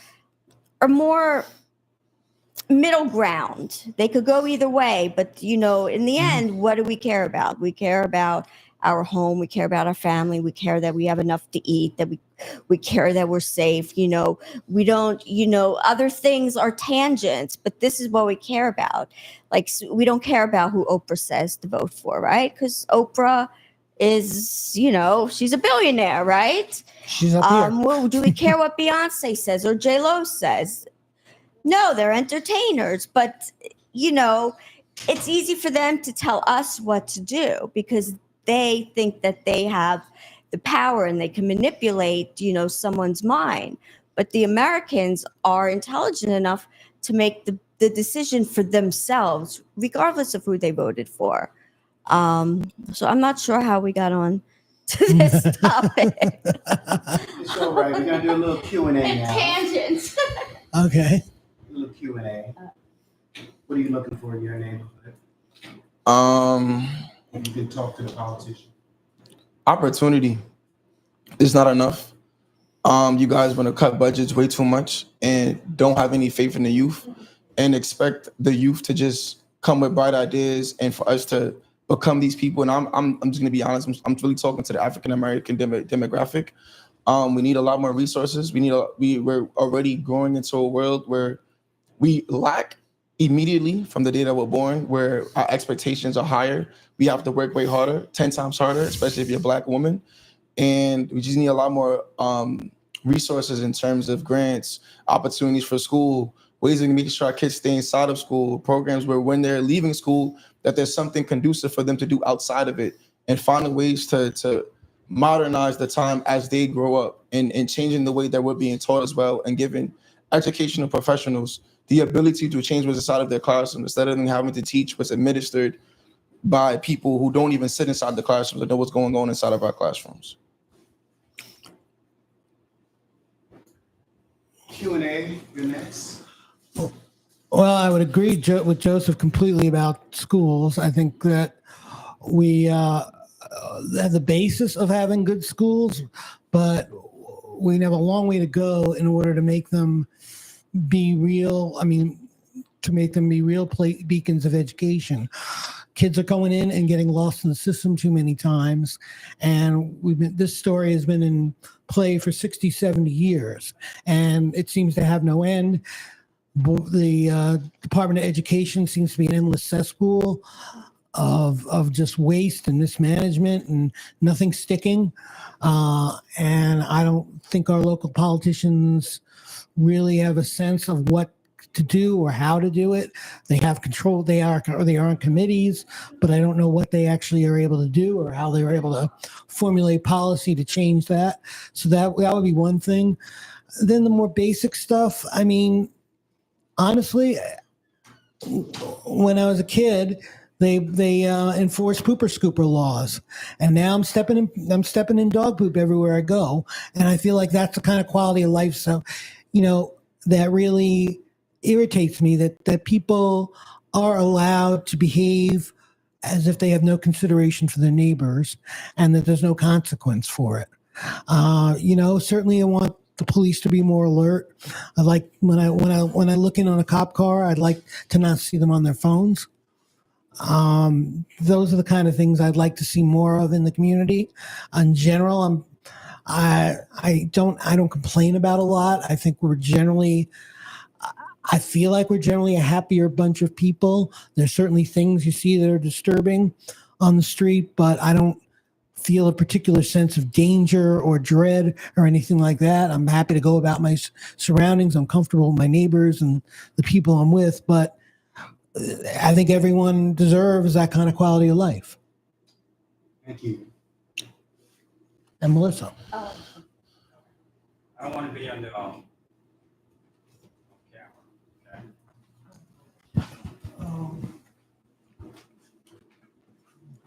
middle ground, they could go either way. But, you know, in the end, what do we care about? We care about our home. We care about our family. We care that we have enough to eat, that we care that we're safe. You know, we don't, you know, other things are tangents, but this is what we care about. Like, we don't care about who Oprah says to vote for, right? Because Oprah is, you know, she's a billionaire, right? She's up here. Well, do we care what Beyonce says or J-Lo says? No, they're entertainers, but, you know, it's easy for them to tell us what to do, because they think that they have the power and they can manipulate, you know, someone's mind. But the Americans are intelligent enough to make the decision for themselves, regardless of who they voted for. So I'm not sure how we got on to this topic. It's all right. We're gonna do a little Q&A now. Tangents. Okay. A little Q&A. What are you looking for in your neighborhood? If you could talk to the politician. Opportunity is not enough. You guys want to cut budgets way too much and don't have any faith in the youth, and expect the youth to just come with bright ideas and for us to become these people. And I'm just gonna be honest. I'm really talking to the African American demographic. We need a lot more resources. We're already growing into a world where we lack immediately from the day that we're born, where our expectations are higher. We have to work way harder, 10 times harder, especially if you're a Black woman. And we just need a lot more resources in terms of grants, opportunities for school, ways of making sure our kids stay inside of school, programs where when they're leaving school, that there's something conducive for them to do outside of it, and finding ways to modernize the time as they grow up, and changing the way that we're being taught as well, and giving educational professionals the ability to change what's inside of their classroom instead of them having to teach what's administered by people who don't even sit inside the classrooms and know what's going on inside of our classrooms. Q&A, you're next. Well, I would agree with Joseph completely about schools. I think that we have the basis of having good schools, but we have a long way to go in order to make them be real. I mean, to make them be real beacons of education. Kids are going in and getting lost in the system too many times. And this story has been in play for 60, 70 years, and it seems to have no end. The Department of Education seems to be an endless cesspool of just waste and mismanagement and nothing sticking. And I don't think our local politicians really have a sense of what to do or how to do it. They have control. They are on committees, but I don't know what they actually are able to do or how they're able to formulate policy to change that. So that would be one thing. Then the more basic stuff. I mean, honestly, when I was a kid, they enforced pooper scooper laws, and now I'm stepping in dog poop everywhere I go, and I feel like that's the kind of quality of life. So, that really irritates me that people are allowed to behave as if they have no consideration for their neighbors, and that there's no consequence for it. Certainly I want the police to be more alert. I like when I look in on a cop car, I'd like to not see them on their phones. Those are the kind of things I'd like to see more of in the community. In general, I don't complain about a lot. I think I feel like we're generally a happier bunch of people. There's certainly things you see that are disturbing on the street, but I don't feel a particular sense of danger or dread or anything like that. I'm happy to go about my surroundings. I'm comfortable with my neighbors and the people I'm with, but I think everyone deserves that kind of quality of life. Thank you. And Melissa. I don't want to be on the camera.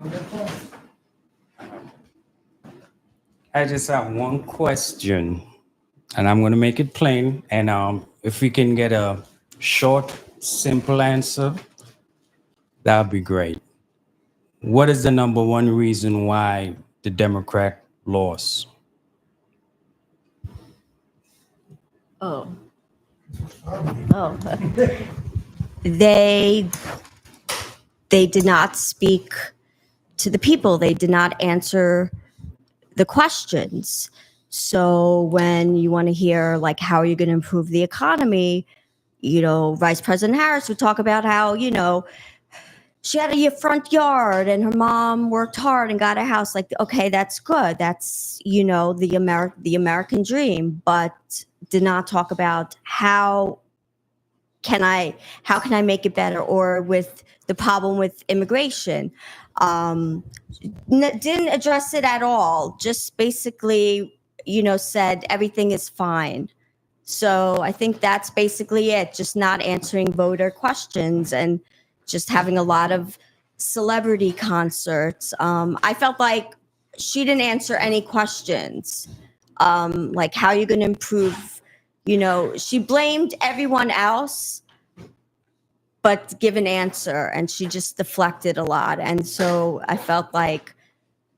Okay. I just have one question, and I'm going to make it plain. And if we can get a short, simple answer, that would be great. What is the number one reason why the Democrat lost? Oh. They did not speak to the people. They did not answer the questions. So when you want to hear like how are you going to improve the economy, Vice President Harris would talk about how, she had a front yard and her mom worked hard and got a house. Like, okay, that's good. That's, the American dream, but did not talk about how can I make it better, or with the problem with immigration. Didn't address it at all. Just basically, said everything is fine. So I think that's basically it. Just not answering voter questions and just having a lot of celebrity concerts. I felt like she didn't answer any questions. Like, how are you going to improve? She blamed everyone else, but give an answer, and she just deflected a lot. And so I felt like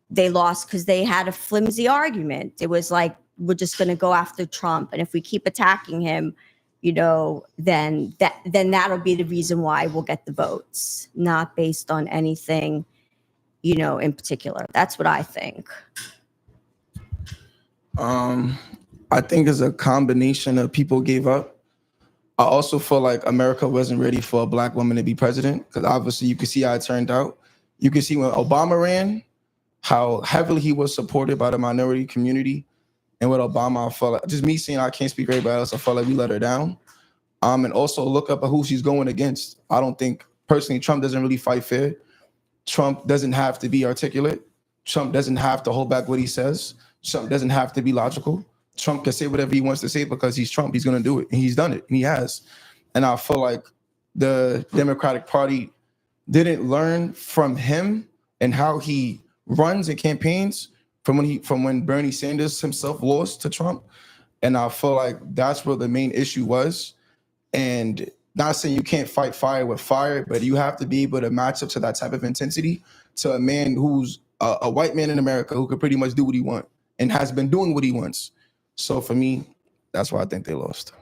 they lost because they had a flimsy argument. It was like, we're just going to go after Trump, and if we keep attacking him, then that'll be the reason why we'll get the votes, not based on anything, in particular. That's what I think. I think it's a combination of people gave up. I also feel like America wasn't ready for a black woman to be president, because obviously you can see how it turned out. You can see when Obama ran, how heavily he was supported by the minority community. And with Obama, I felt like, just me saying, I can't speak for everybody else, I felt like we let her down. And also look up at who she's going against. I don't think, personally, Trump doesn't really fight fair. Trump doesn't have to be articulate. Trump doesn't have to hold back what he says. Trump doesn't have to be logical. Trump can say whatever he wants to say because he's Trump. He's going to do it. And he's done it. And he has. And I feel like the Democratic Party didn't learn from him and how he runs and campaigns from when Bernie Sanders himself lost to Trump. And I feel like that's where the main issue was. And not saying you can't fight fire with fire, but you have to be able to match up to that type of intensity to a man who's a white man in America who could pretty much do what he wants and has been doing what he wants. So for me, that's why I think they lost.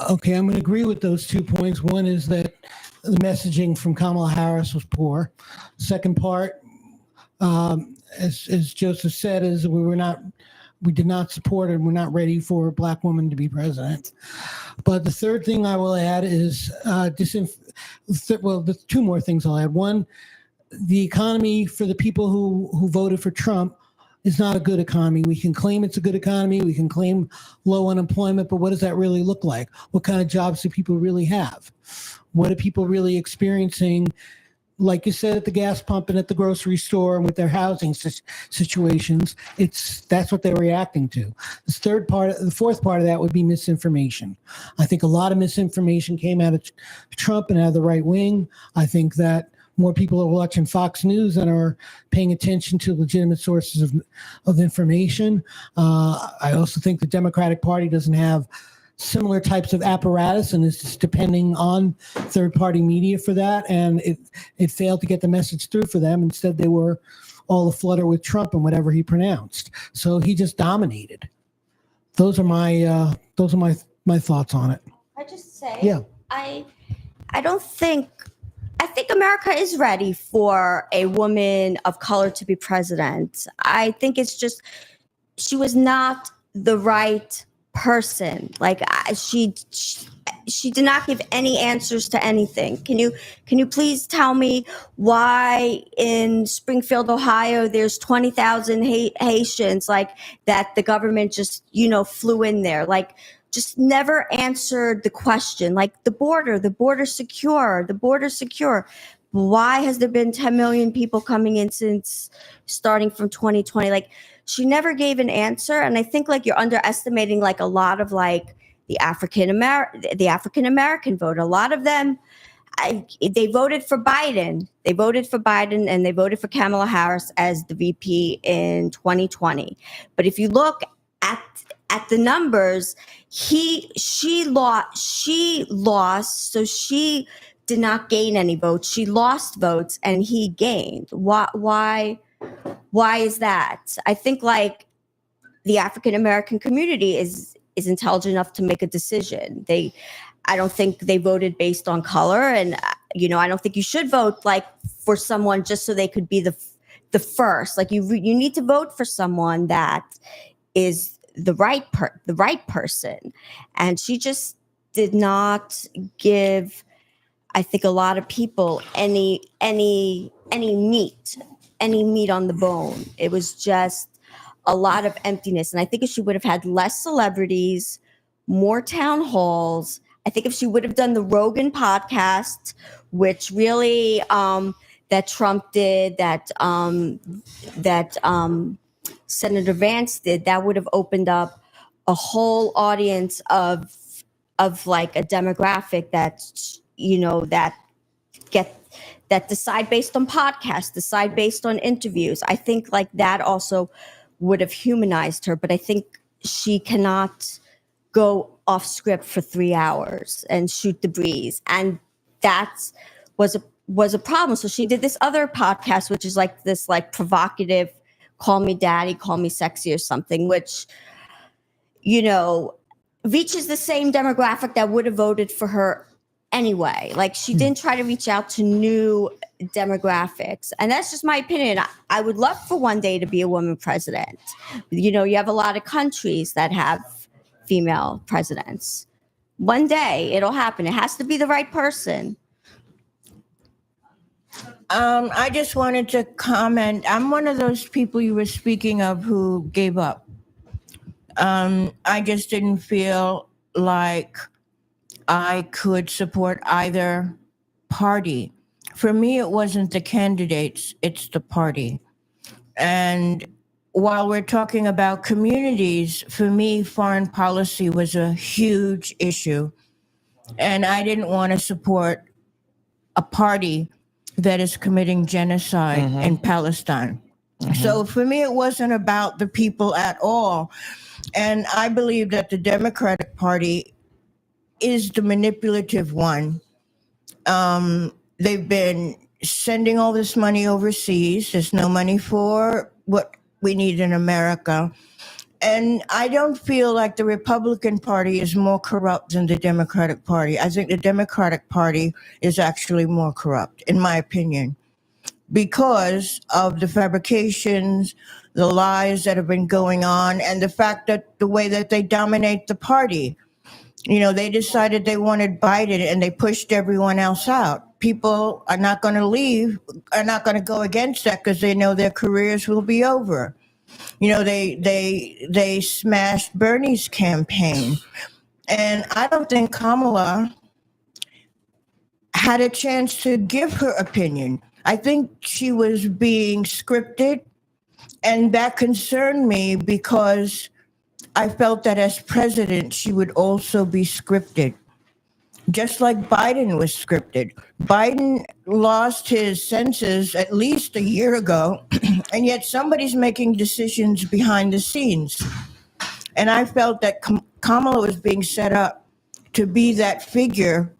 Okay, I'm going to agree with those 2 points. One is that the messaging from Kamala Harris was poor. Second part, as Joseph said, is we did not support and we're not ready for a black woman to be president. But the third thing I will add is the two more things I'll add. One, the economy for the people who voted for Trump is not a good economy. We can claim it's a good economy. We can claim low unemployment, but what does that really look like? What kind of jobs do people really have? What are people really experiencing? Like you said, at the gas pump and at the grocery store and with their housing situations, that's what they're reacting to. The fourth part of that would be misinformation. I think a lot of misinformation came out of Trump and out of the right wing. I think that more people are watching Fox News and are paying attention to legitimate sources of information. I also think the Democratic Party doesn't have similar types of apparatus and is just depending on third-party media for that. And it failed to get the message through for them. Instead, they were all aflutter with Trump and whatever he pronounced. So he just dominated. Those are my thoughts on it. I just say, Yeah. I think America is ready for a woman of color to be president. I think it's just, she was not the right person. Like she did not give any answers to anything. Can you please tell me why in Springfield, Ohio, there's 20,000 Haitians, like that the government just, flew in there, like just never answered the question, like the border secure. Why has there been 10 million people coming in since starting from 2020? Like she never gave an answer. And I think like you're underestimating like a lot of like the African American vote. A lot of them, they voted for Biden. They voted for Biden and they voted for Kamala Harris as the VP in 2020. But if you look at the numbers, she lost, so she did not gain any votes. She lost votes and he gained. Why is that? I think like the African American community is intelligent enough to make a decision. I don't think they voted based on color, and I don't think you should vote like for someone just so they could be the first. Like you need to vote for someone that is the right person, and she just did not give, I think, a lot of people any meat on the bone. It was just a lot of emptiness. And I think if she would have had less celebrities, more town halls, I think if she would have done the Rogan podcast, which really that Trump did, that Senator Vance did, that would have opened up a whole audience of like a demographic that that decide based on podcasts, decide based on interviews. I think like that also would have humanized her, but I think she cannot go off script for 3 hours and shoot the breeze, and that was a problem. So she did this other podcast, which is like this like provocative, call me daddy, call me sexy or something, which, reaches the same demographic that would have voted for her anyway. Like she didn't try to reach out to new demographics. And that's just my opinion. I would love for one day to be a woman president. You have a lot of countries that have female presidents. One day it'll happen. It has to be the right person. I just wanted to comment. I'm one of those people you were speaking of who gave up. I just didn't feel like I could support either party. For me, it wasn't the candidates, it's the party. And while we're talking about communities, for me, foreign policy was a huge issue. And I didn't want to support a party that is committing genocide in Palestine. So for me, it wasn't about the people at all. And I believe that the Democratic Party is the manipulative one. They've been sending all this money overseas. There's no money for what we need in America. And I don't feel like the Republican Party is more corrupt than the Democratic Party. I think the Democratic Party is actually more corrupt, in my opinion, because of the fabrications, the lies that have been going on, and the fact that the way that they dominate the party. You know, they decided they wanted Biden and they pushed everyone else out. People are not going to leave, are not going to go against that because they know their careers will be over. You know, they smashed Bernie's campaign. And I don't think Kamala had a chance to give her opinion. I think she was being scripted, and that concerned me because I felt that as president, she would also be scripted, just like Biden was scripted. Biden lost his senses at least a year ago, and yet somebody's making decisions behind the scenes. And I felt that Kamala was being set up to be that figure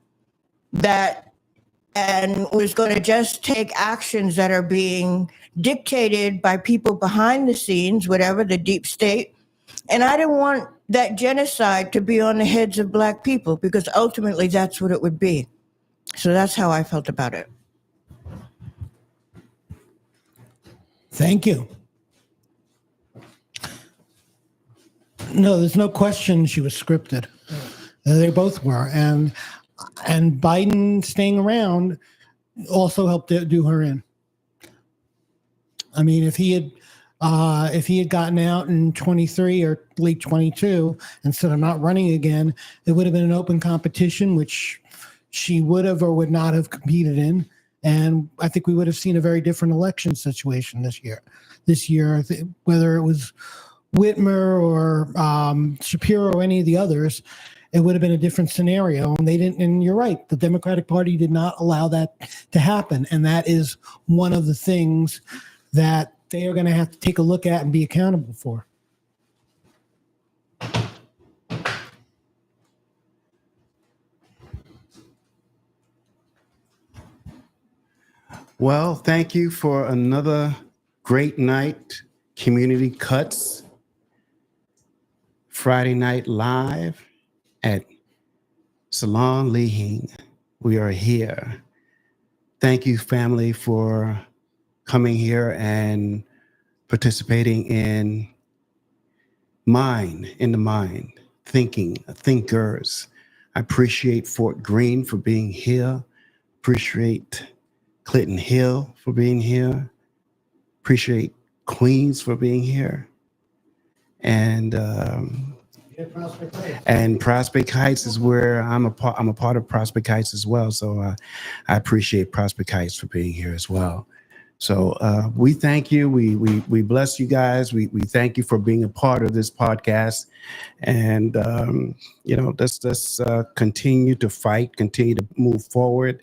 that and was going to just take actions that are being dictated by people behind the scenes, whatever, the deep state. And I didn't want that genocide to be on the heads of Black people because ultimately that's what it would be. So that's how I felt about it. Thank you. No, there's no question she was scripted. They both were. And Biden staying around also helped to do her in. I mean, if he had gotten out in 23 or late 22 instead of not running again, it would have been an open competition, which she would have or would not have competed in. And I think we would have seen a very different election situation this year. Whether it was Whitmer or Shapiro or any of the others, it would have been a different scenario. And they didn't. And you're right, the Democratic Party did not allow that to happen. And that is one of the things that they are going to have to take a look at and be accountable for. Well, thank you for another great night. Community Cuts Friday Night Live at Salon Leahing. We are here. Thank you, family, for coming here and participating in the mind, thinkers. I appreciate Fort Greene for being here. Appreciate Clinton Hill for being here. Appreciate Queens for being here. And Prospect Heights is where I'm a part of Prospect Heights as well. So I appreciate Prospect Heights for being here as well. So we thank you. We bless you guys. We thank you for being a part of this podcast. And let's continue to fight, continue to move forward.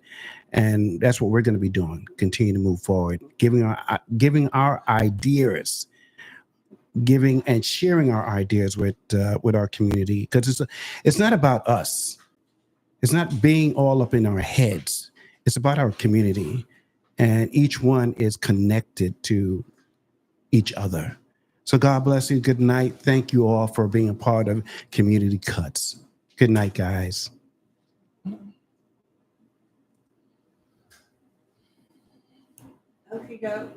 And that's what we're going to be doing. Continue to move forward, giving our ideas, giving and sharing our ideas with our community, because it's not about us. It's not being all up in our heads. It's about our community, and each one is connected to each other. So God bless you. Good night. Thank you all for being a part of Community Cuts. Good night, guys. Okay, go.